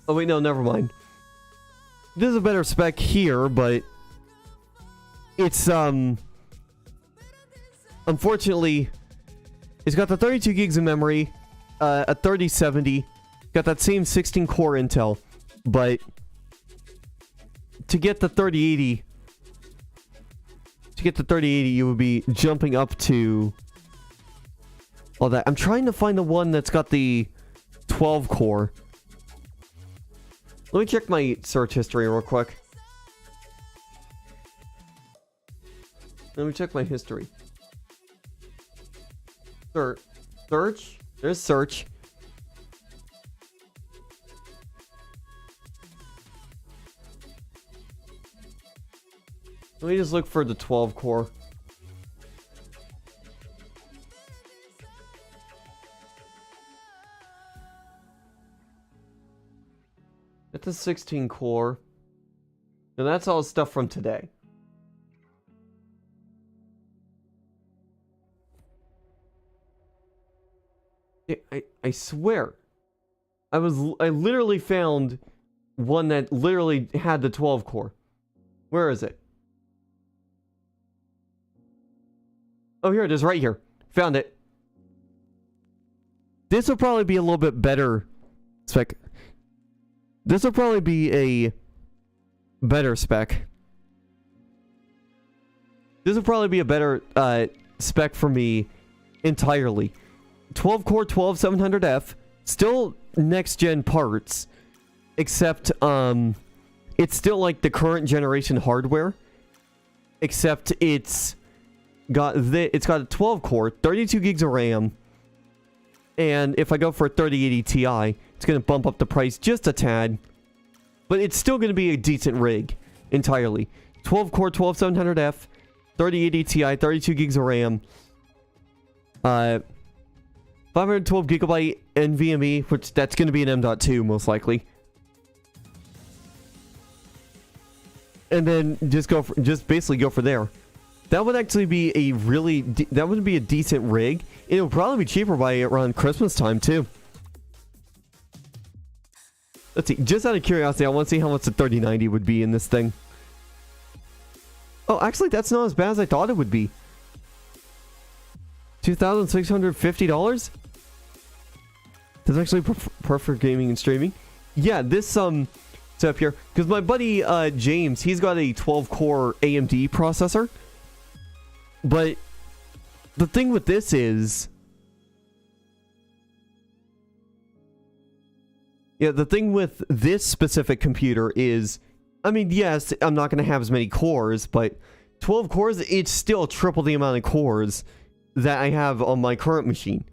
Oh, wait, no, never mind. this is a better spec here, but it's unfortunately, it's got the 32 gigs of memory, a 3070, got that same 16 core Intel, but to get the 3080, you would be jumping up to all that. I'm trying to find the one that's got the 12 core. Let me check my search history real quick. Let me check my history. Search. There's search. Let me just look for the 12 core. It's a 16 core. And that's all stuff from today. I swear. I literally found one that literally had the 12 core. Where is it? Oh, here it is, right here. Found it. This will probably be a little bit better spec. This will probably be a better spec. This will probably be a better spec for me entirely. 12 core 12700F, still next gen parts, except it's still like the current generation hardware, except it's got a 12 core, 32 gigs of RAM, and if I go for a 3080 Ti, it's going to bump up the price just a tad, but it's still going to be a decent rig entirely. 12 core 12700F, 3080 Ti, 32 gigs of RAM, 512 gigabyte NVMe, which that's going to be an M.2 most likely. And then just basically go for there. That would actually be a that would be a decent rig. It would probably be cheaper by around Christmas time too. Let's see, just out of curiosity, I want to see how much the 3090 would be in this thing. Oh, actually that's not as bad as I thought it would be. $2,650? That's actually perfect gaming and streaming. Yeah, this setup here, because my buddy James, he's got a 12-core AMD processor. But the thing with this is, the thing with this specific computer is, I mean, yes, I'm not going to have as many cores, but 12 cores, it's still triple the amount of cores that I have on my current machine.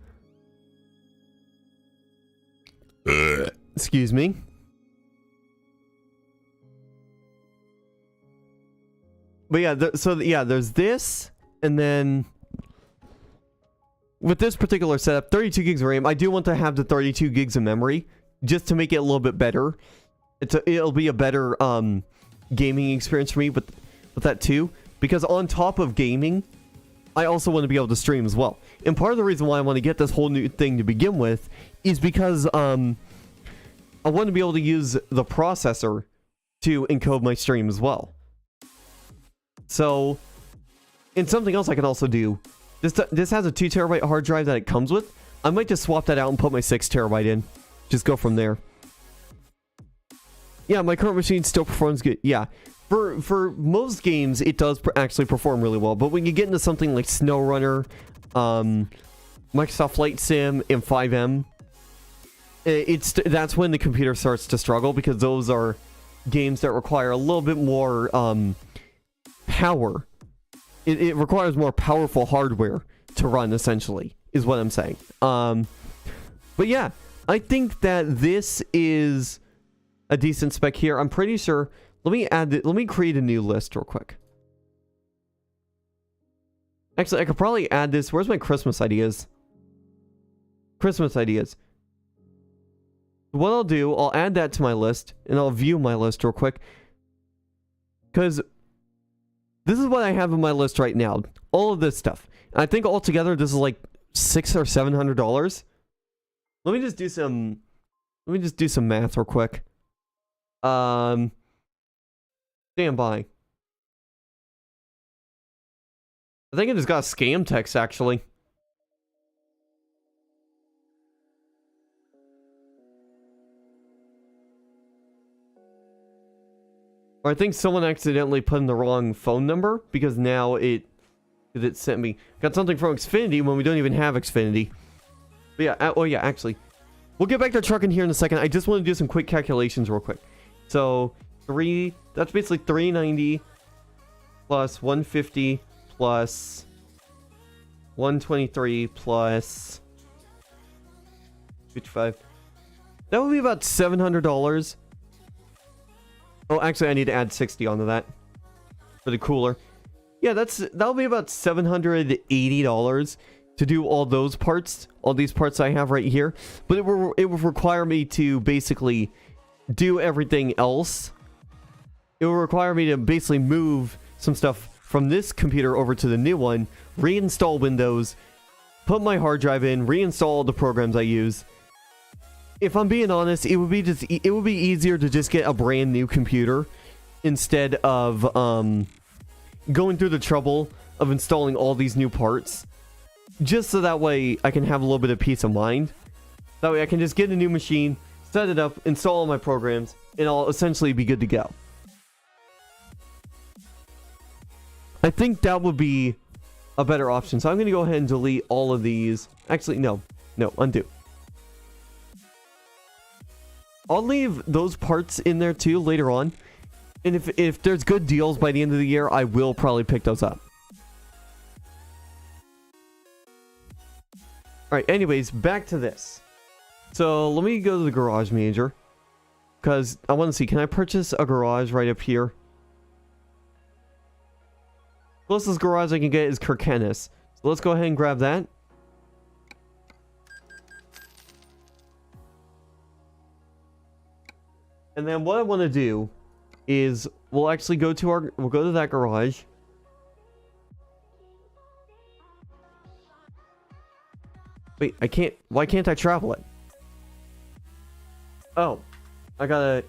Excuse me. But yeah, there's this, and then with this particular setup, 32 gigs of RAM, I do want to have the 32 gigs of memory, just to make it a little bit better. It'll be a better gaming experience for me with that too, because on top of gaming, I also want to be able to stream as well. And part of the reason why I want to get this whole new thing to begin with is because I want to be able to use the processor to encode my stream as well. So, and something else I can also do, this has a 2 terabyte hard drive that it comes with. I might just swap that out and put my 6 terabyte in. Just go from there. Yeah, my current machine still performs good. Yeah, for most games, it does actually perform really well. But when you get into something like SnowRunner, Microsoft Flight Sim, and 5M, that's when the computer starts to struggle, because those are games that require a little bit more power. It requires more powerful hardware to run, essentially, is what I'm saying. But yeah, I think that this is a decent spec here. I'm pretty sure. Let me create a new list real quick. Actually, I could probably add this. Where's my Christmas ideas? Christmas ideas. What I'll do, I'll add that to my list, and I'll view my list real quick. Because this is what I have on my list right now. All of this stuff. And I think altogether this is like $600 or $700. Let me just do some math real quick. Stand by. I think it just got a scam text, actually. Or I think someone accidentally put in the wrong phone number, because now it sent me. Got something from Xfinity when we don't even have Xfinity. But yeah, oh yeah, actually. We'll get back to trucking here in a second. I just want to do some quick calculations real quick. So, that's basically 390 plus 150 plus 123 plus 55. That would be about $700. Oh, actually, I need to add 60 onto that for the cooler. Yeah, that'll be about $780 to do all those parts, all these parts I have right here. But it would require me to basically do everything else. It will require me to basically move some stuff from this computer over to the new one, reinstall Windows, put my hard drive in, reinstall all the programs I use. If I'm being honest, it would be easier to just get a brand new computer instead of going through the trouble of installing all these new parts. Just so that way I can have a little bit of peace of mind. That way I can just get a new machine, set it up, install all my programs, and I'll essentially be good to go. I think that would be a better option. So I'm going to go ahead and delete all of these. Actually, no, undo. I'll leave those parts in there too later on. And if there's good deals by the end of the year, I will probably pick those up. Alright, anyways, back to this. So, let me go to the garage manager. Because I want to see, can I purchase a garage right up here? Closest garage I can get is Kirkenes. So let's go ahead and grab that. And then what I want to do is we'll actually go to that garage. Wait, why can't I travel it? Oh, I gotta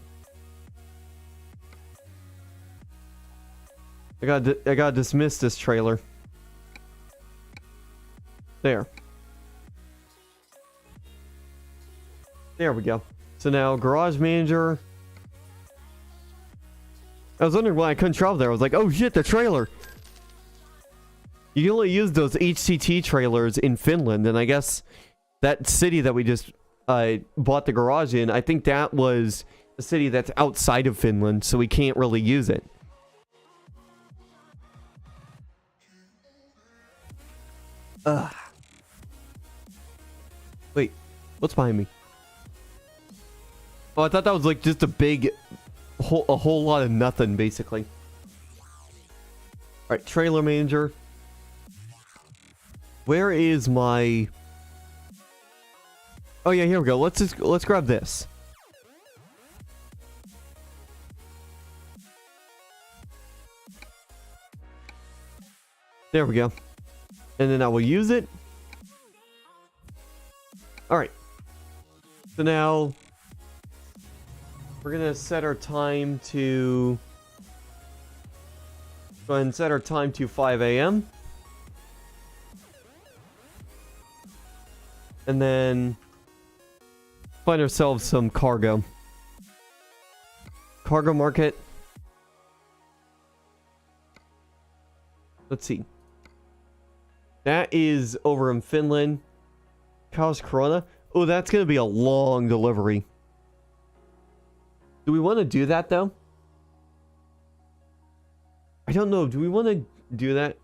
dismiss this trailer. There we go. So now garage manager. I was wondering why I couldn't travel there. I was like, oh shit, the trailer. You can only use those HCT trailers in Finland, and I guess that city that we just bought the garage in, I think that was a city that's outside of Finland, so we can't really use it. Wait, what's behind me? Oh, I thought that was like just a whole lot of nothing, basically. Alright, trailer manager. Where is my... Oh yeah, here we go. Let's grab this. There we go. And then I will use it. Alright. So now we're gonna set our time to... Go ahead and set our time to 5 a.m. And then find ourselves some cargo. Cargo market. Let's see. That is over in Finland. Kaos Corona. Oh, that's going to be a long delivery. Do we want to do that, though? I don't know. Do we want to do that?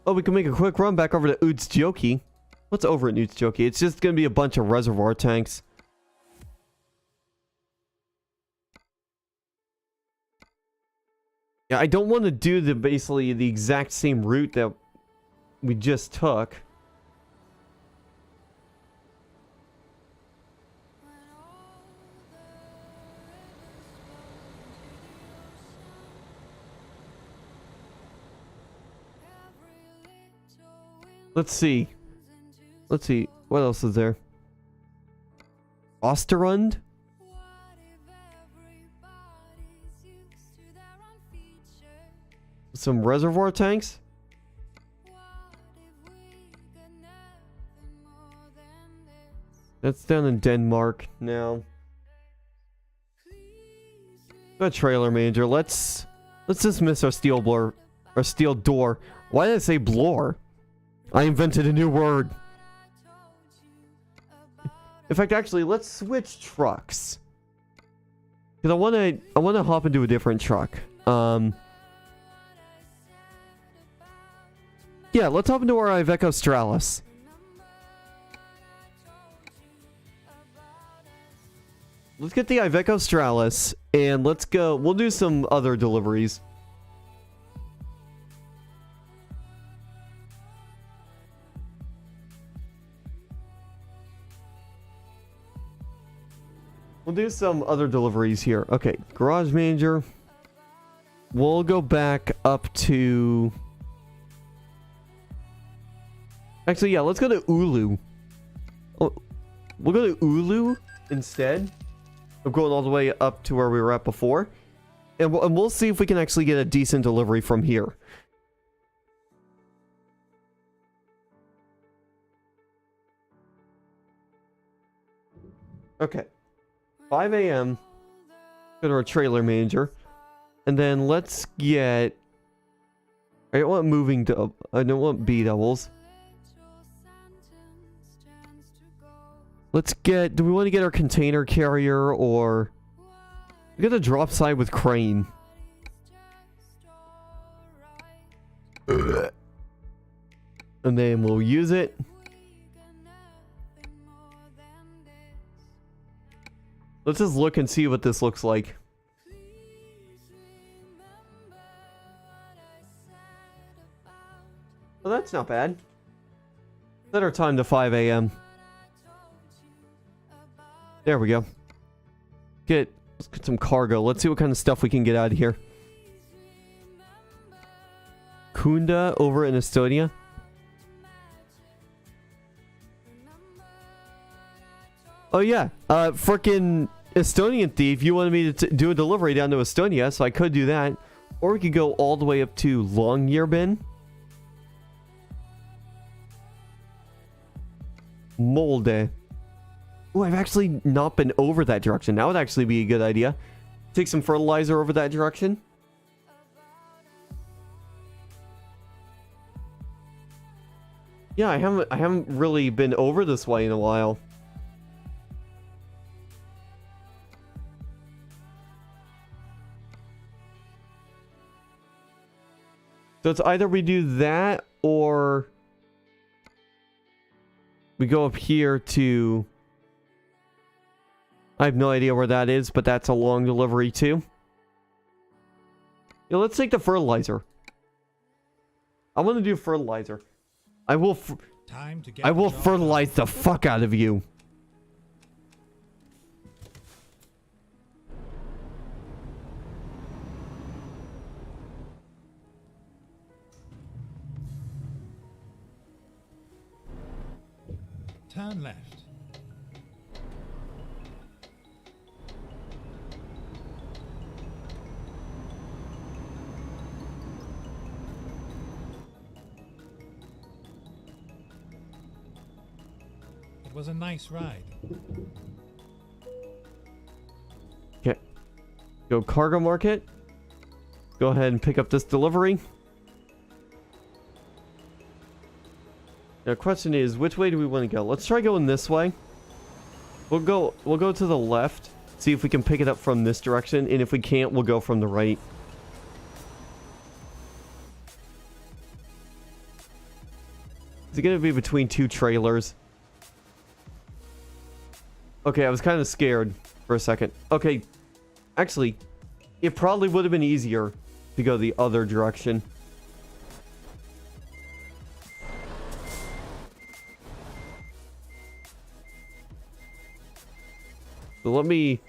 Oh, we can make a quick run back over to Utsjoki. What's over at Utsjoki? It's just going to be a bunch of reservoir tanks. Yeah, I don't want to do basically the exact same route that we just took. Let's see. What else is there? Osterund? some reservoir tanks. That's down in Denmark now. A trailer manager. Let's dismiss our steel blower, our steel door. Why did I say blower? I invented a new word. In fact, actually, let's switch trucks. Because I wanna hop into a different truck. Yeah, let's hop into our Iveco Stralis. Let's get the Iveco Stralis, and let's go. We'll do some other deliveries. We'll do some other deliveries here. Okay, garage manager. We'll go back up to... Actually, yeah, let's go to Ulu. Oh, we'll go to Ulu instead of going all the way up to where we were at before. And we'll see if we can actually get a decent delivery from here. Okay. 5 a.m. Go to our trailer manager. And then let's get... I don't want moving... I don't want B doubles. Let's get... Do we want to get our container carrier or... We got a drop side with crane. And then we'll use it. Let's just look and see what this looks like. Well, that's not bad. Set our time to 5 a.m. There we go. Let's get some cargo. Let's see what kind of stuff we can get out of here. Kunda over in Estonia. Oh yeah, frickin' Estonian thief, you wanted me to do a delivery down to Estonia, so I could do that. Or we could go all the way up to Longyearbyen. Molde. Oh, I've actually not been over that direction. That would actually be a good idea. Take some fertilizer over that direction. Yeah, I haven't really been over this way in a while. So it's either we do that or we go up here to... I have no idea where that is, but that's a long delivery too. Yeah, let's take the fertilizer. I want to do fertilizer. I will fertilize the fuck out of you. Turn left. It was a nice ride. Okay. Go cargo market. Go ahead and pick up this delivery. Now, the question is, which way do we want to go? Let's try going this way. We'll go to the left, see if we can pick it up from this direction, and if we can't, we'll go from the right. Is it going to be between two trailers? Okay, I was kind of scared for a second. Okay, actually, it probably would have been easier to go the other direction. So let me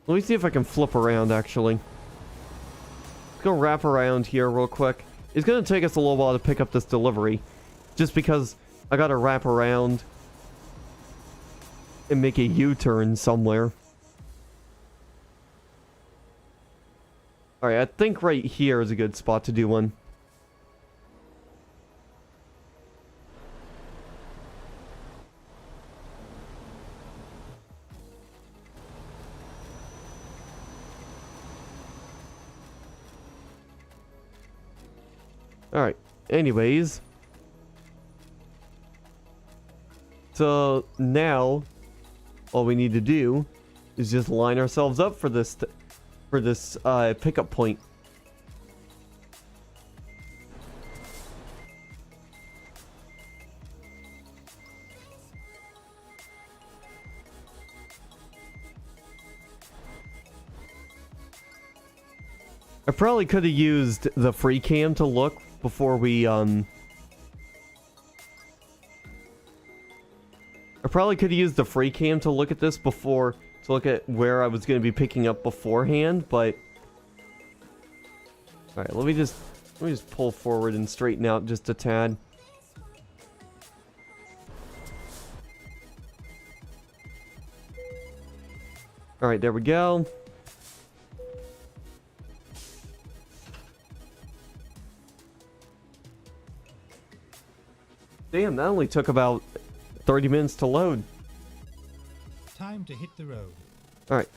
see if I can flip around, actually. Let's go wrap around here real quick. It's going to take us a little while to pick up this delivery. Just because I got to wrap around and make a U-turn somewhere. Alright, I think right here is a good spot to do one. Alright, anyways. So now, all we need to do is just line ourselves up for this pickup point. I probably could have used the free cam to look before we, I probably could have used the free cam to look at this before, to look at where I was going to be picking up beforehand, but... Alright, let me just pull forward and straighten out just a tad. Alright, there we go. Damn, that only took about 30 minutes to load. Time to hit the road. Alright.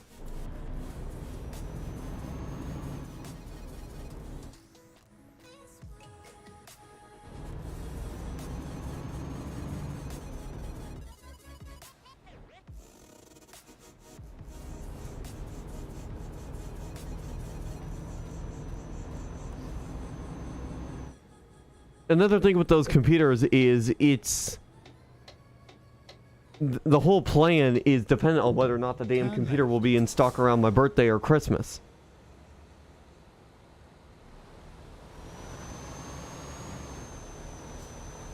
Another thing with those computers is the whole plan is dependent on whether or not the damn computer will be in stock around my birthday or Christmas.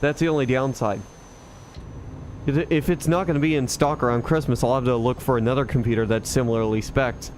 That's the only downside. If it's not going to be in stock around Christmas, I'll have to look for another computer that's similarly spec'd.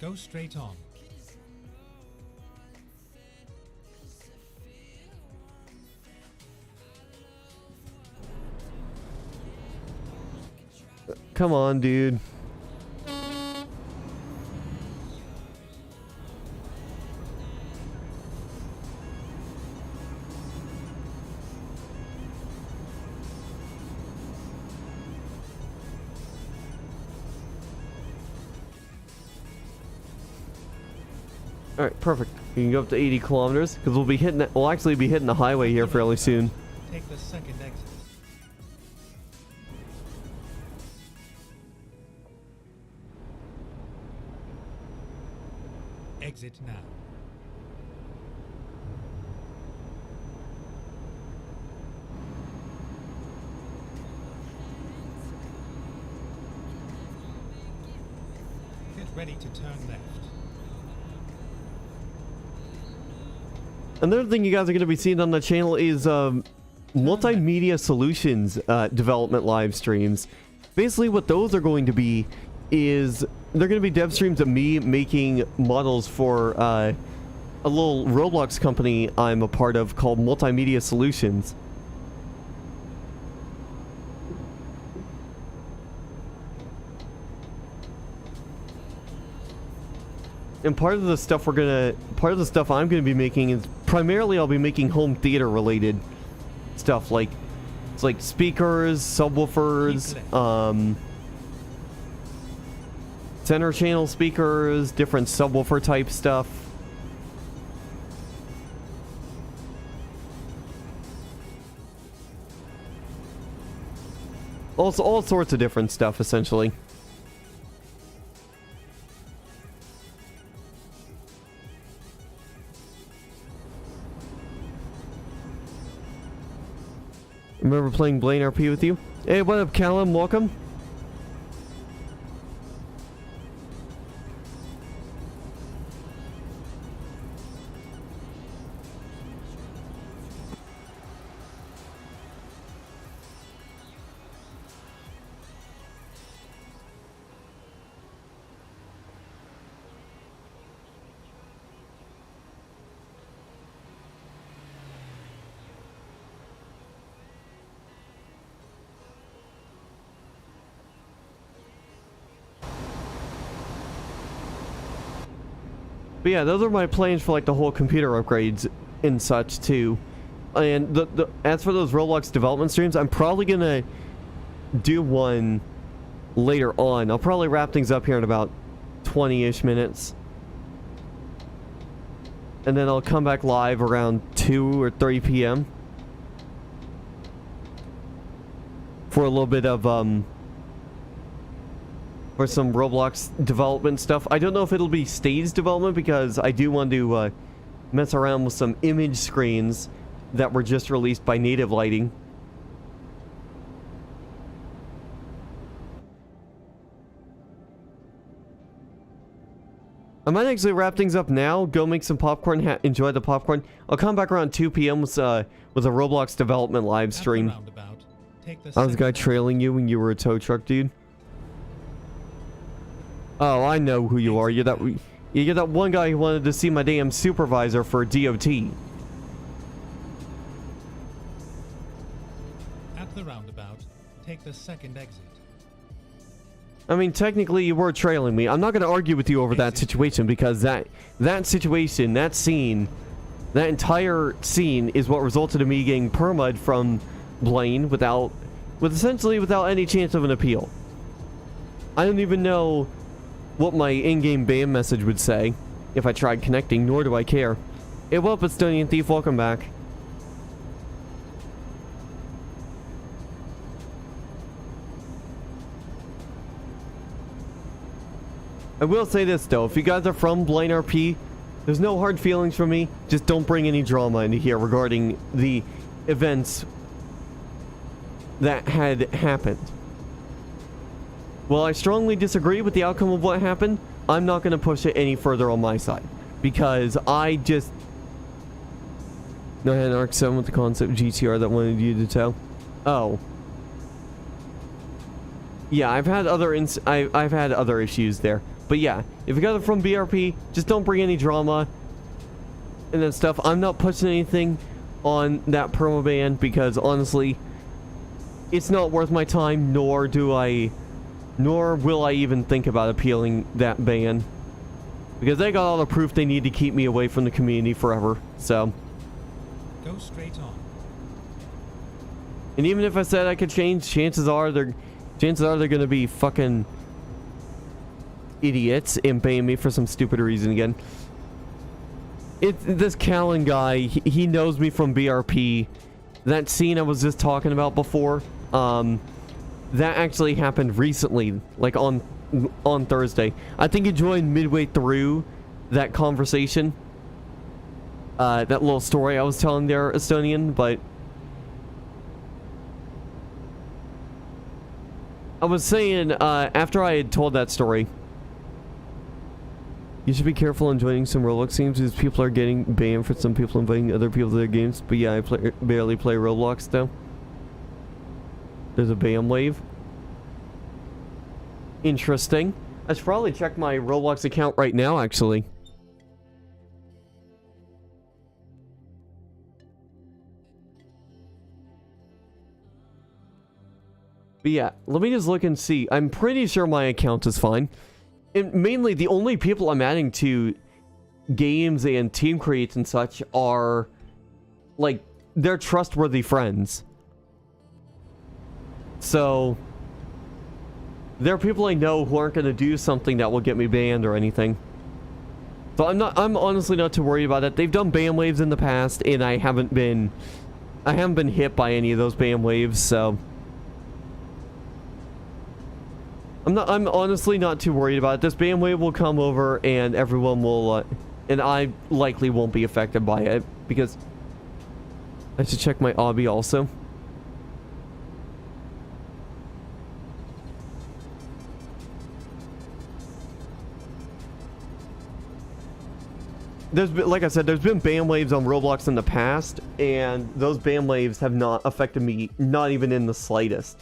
Go straight on. Come on, dude. Alright, perfect. You can go up to 80 kilometers, because we'll actually be hitting the highway here fairly soon. Take the second exit. Exit now. Get ready to turn left. Another thing you guys are going to be seeing on the channel is multimedia solutions development live streams. Basically what those are going to be is they're going to be dev streams of me making models for a little Roblox company I'm a part of called Multimedia Solutions. And part of the stuff I'm gonna be making is primarily I'll be making home theater related stuff like it's like speakers, subwoofers, center channel speakers, different subwoofer type stuff. Also all sorts of different stuff essentially. Remember playing Blaine RP with you? Hey, what up, Callum? Welcome. But yeah, those are my plans for like the whole computer upgrades and such too. And as for those Roblox development streams, I'm probably gonna do one later on. I'll probably wrap things up here in about 20-ish minutes. And then I'll come back live around 2 or 3 p.m. for a little bit of, for some Roblox development stuff. I don't know if it'll be stage development because I do want to, mess around with some image screens that were just released by Native Lighting. I might actually wrap things up now, go make some popcorn, enjoy the popcorn. I'll come back around 2 p.m. with a Roblox development live stream. I was the guy trailing you when you were a tow truck, dude. Oh, I know who you are. You're that one guy who wanted to see my damn supervisor for DOT. At the roundabout, take the second exit. I mean, technically you were trailing me. I'm not going to argue with you over that situation because that situation, that scene, that entire scene is what resulted in me getting perma'd from Blaine essentially without any chance of an appeal. I don't even know what my in-game ban message would say if I tried connecting, nor do I care. Hey, what up, Estonian Thief? Welcome back. I will say this though, if you guys are from Blaine RP, there's no hard feelings from me. Just don't bring any drama into here regarding the events that had happened. Well, I strongly disagree with the outcome of what happened. I'm not going to push it any further on my side because I just... No, I had an Arc 7 with the concept GTR that wanted you to tell. Oh. Yeah, I've had other I've had other issues there. But yeah, if you guys are from BRP, just don't bring any drama and that stuff. I'm not pushing anything on that perma ban because honestly, it's not worth my time, nor will I even think about appealing that ban. Because they got all the proof they need to keep me away from the community forever, so. Go straight on. And even if I said I could change, chances are they're gonna be fucking idiots and ban me for some stupid reason again. This Callan guy, he knows me from BRP. That scene I was just talking about before, that actually happened recently, like on Thursday. I think he joined midway through that conversation, that little story I was telling there, Estonian, but I was saying, after I had told that story, you should be careful in joining some Roblox games because people are getting banned for some people inviting other people to their games. But yeah, I barely play Roblox though. There's a ban wave. Interesting. I should probably check my Roblox account right now, actually. But yeah, let me just look and see. I'm pretty sure my account is fine. And mainly, the only people I'm adding to games and team creates and such are, like, they're trustworthy friends. So, there are people I know who aren't going to do something that will get me banned or anything. So I'm honestly not too worried about it. They've done ban waves in the past, and I haven't been hit by any of those ban waves, so I'm honestly not too worried about it. This ban wave will come over and everyone will, and I likely won't be affected by it because I should check my obby also. Like I said, there's been ban waves on Roblox in the past, and those ban waves have not affected me, not even in the slightest.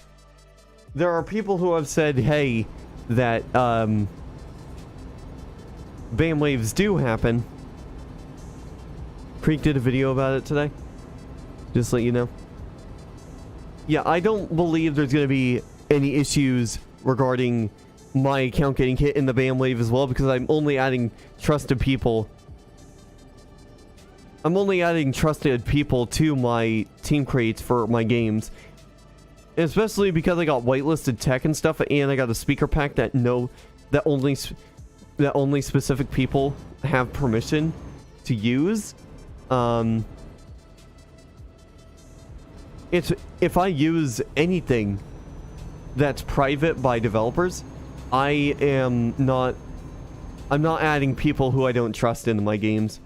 There are people who have said, hey, that ban waves do happen. Creek did a video about it today. Just to let you know. Yeah, I don't believe there's going to be any issues regarding my account getting hit in the ban wave as well, because I'm only adding trusted people. I'm only adding trusted people to my team crates for my games. And especially because I got whitelisted tech and stuff, and I got a speaker pack that only specific people have permission to use. If I use anything that's private by developers, I'm not adding people who I don't trust into my games.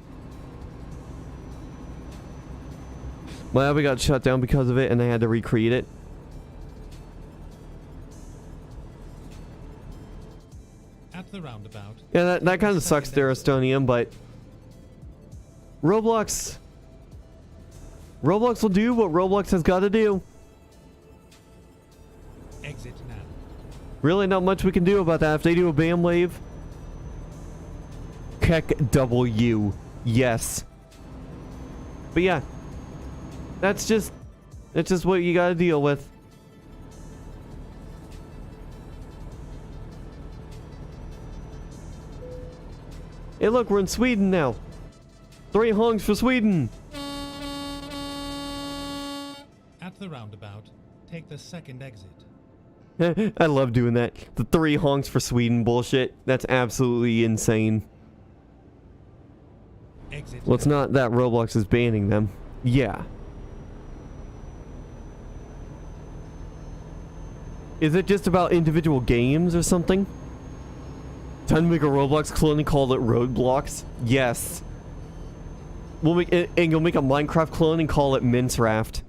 My lobby got shut down because of it, and I had to recreate it. At the roundabout. Yeah, that kind of sucks there, Estonian, but Roblox will do what Roblox has got to do. Exit now. Really not much we can do about that. If they do a ban wave, Keck W. Yes. But yeah, that's just what you gotta deal with. Hey look, we're in Sweden now. 3 honks for Sweden. At the roundabout, take the second exit. I love doing that. The 3 honks for Sweden bullshit. That's absolutely insane. Exit. Well, it's not that Roblox is banning them. Yeah. Is it just about individual games or something? Time to make a Roblox clone and call it Roadblocks? Yes. We'll make it, and you'll make a Minecraft clone and call it Minceraft.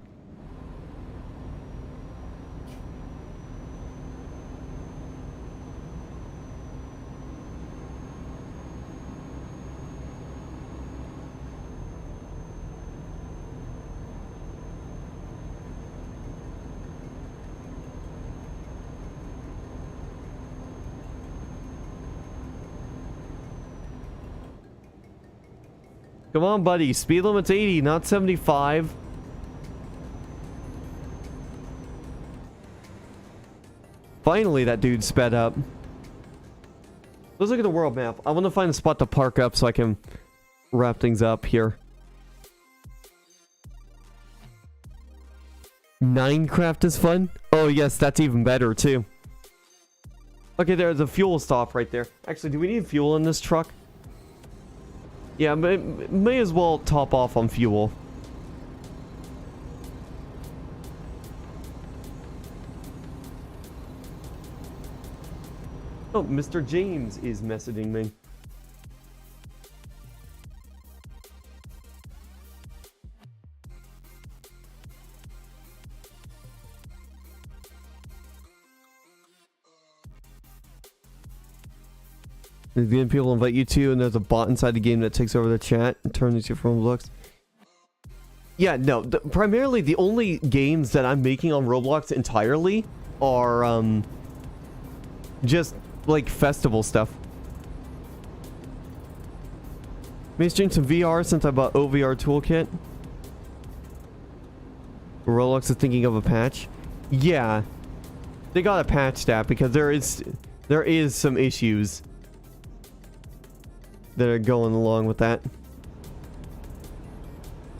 Come on, buddy. Speed limit's 80, not 75. Finally, that dude sped up. Let's look at the world map. I want to find a spot to park up so I can wrap things up here. Minecraft is fun? Oh, yes, that's even better, too. Okay, there's a fuel stop right there. Actually, do we need fuel in this truck? Yeah, may as well top off on fuel. Oh, Mr. James is messaging me. Again, people invite you to, and there's a bot inside the game that takes over the chat and turns you from Roblox. Yeah, no. Primarily, the only games that I'm making on Roblox entirely are just like festival stuff. May stream some VR since I bought OVR Toolkit. Roblox is thinking of a patch. Yeah, they gotta patch that because there is some issues that are going along with that.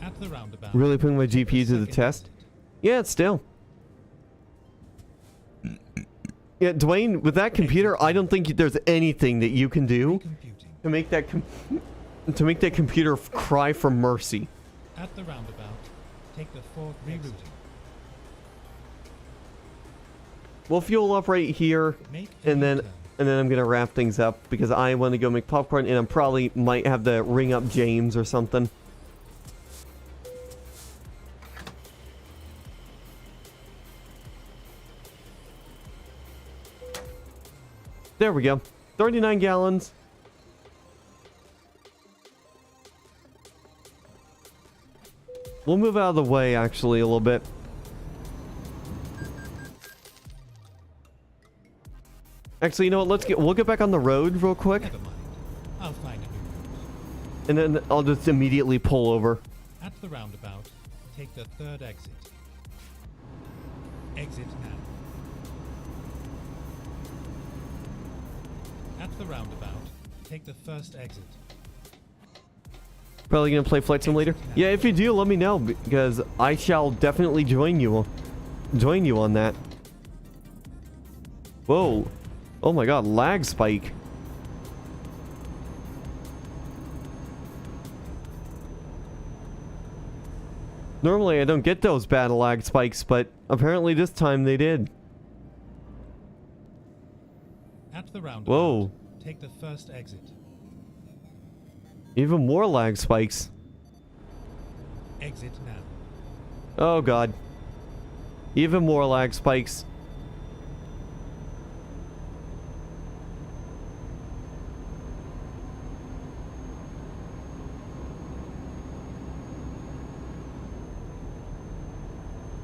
At the roundabout. Really putting my GPU to the test? Yeah, it's still. Yeah, Dwayne, with that computer, I don't think there's anything that you can do to make that computer cry for mercy. At the roundabout, take the 4th rerouting. We'll fuel up right here, and then I'm gonna wrap things up because I want to go make popcorn, and I probably might have to ring up James or something. There we go. 39 gallons. We'll move out of the way, actually, a little bit. Actually, you know what? We'll get back on the road real quick. Never mind. I'll find a new route. And then I'll just immediately pull over. At the roundabout, take the 3rd exit. Exit now. At the roundabout, take the first exit. Probably gonna play Flight Simulator. Yeah, if you do, let me know because I shall definitely join you on that. Whoa. Oh my god, lag spike. Normally I don't get those bad lag spikes, but apparently this time they did. At the roundabout, Whoa. take the first exit. Even more lag spikes. Exit now. Oh god. Even more lag spikes.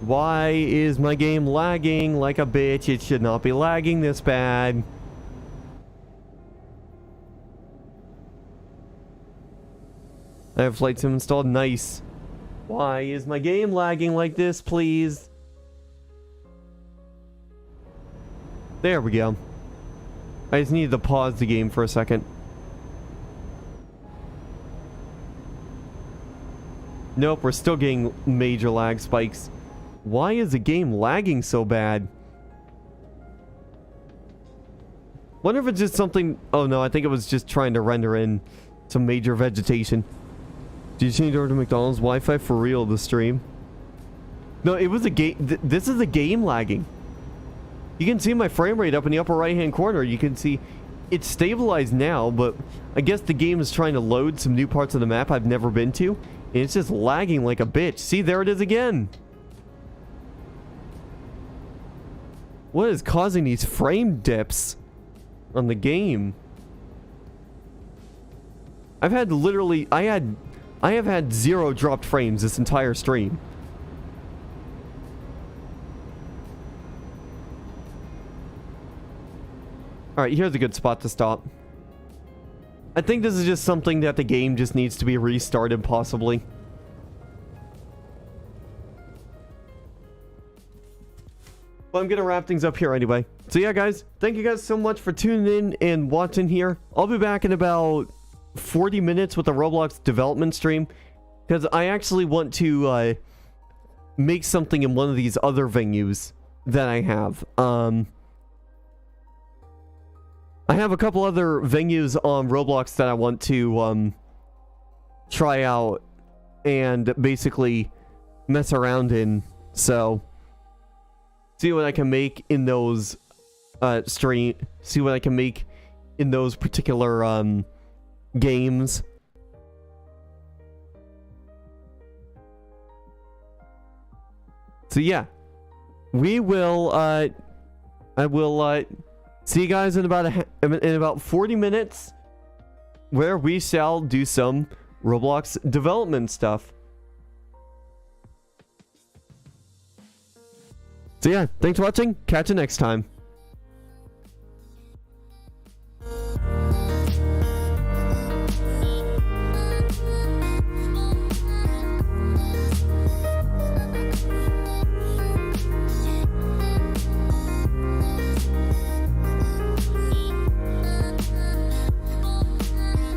Why is my game lagging like a bitch? It should not be lagging this bad. I have Flight Sim installed. Nice. Why is my game lagging like this, please? There we go. I just needed to pause the game for a second. Nope, we're still getting major lag spikes. Why is the game lagging so bad? Wonder if it's just something... Oh no, I think it was just trying to render in some major vegetation. Did you change over to McDonald's Wi-Fi for real to stream? No, it was a game... This is a game lagging. You can see my frame rate up in the upper right hand corner. You can see it's stabilized now, but I guess the game is trying to load some new parts of the map I've never been to. And it's just lagging like a bitch. See, there it is again. What is causing these frame dips on the game? I've had literally... I have had 0 dropped frames this entire stream. Alright, here's a good spot to stop. I think this is just something that the game just needs to be restarted, possibly. But I'm gonna wrap things up here anyway. So yeah, guys, thank you guys so much for tuning in and watching here. I'll be back in about 40 minutes with a Roblox development stream, because I actually want to make something in one of these other venues that I have. I have a couple other venues on Roblox that I want to try out and basically mess around in. So see what I can make in those see what I can make in those particular games. So yeah, we will I will see you guys in about 40 minutes, where we shall do some Roblox development stuff. So yeah, thanks for watching. Catch you next time.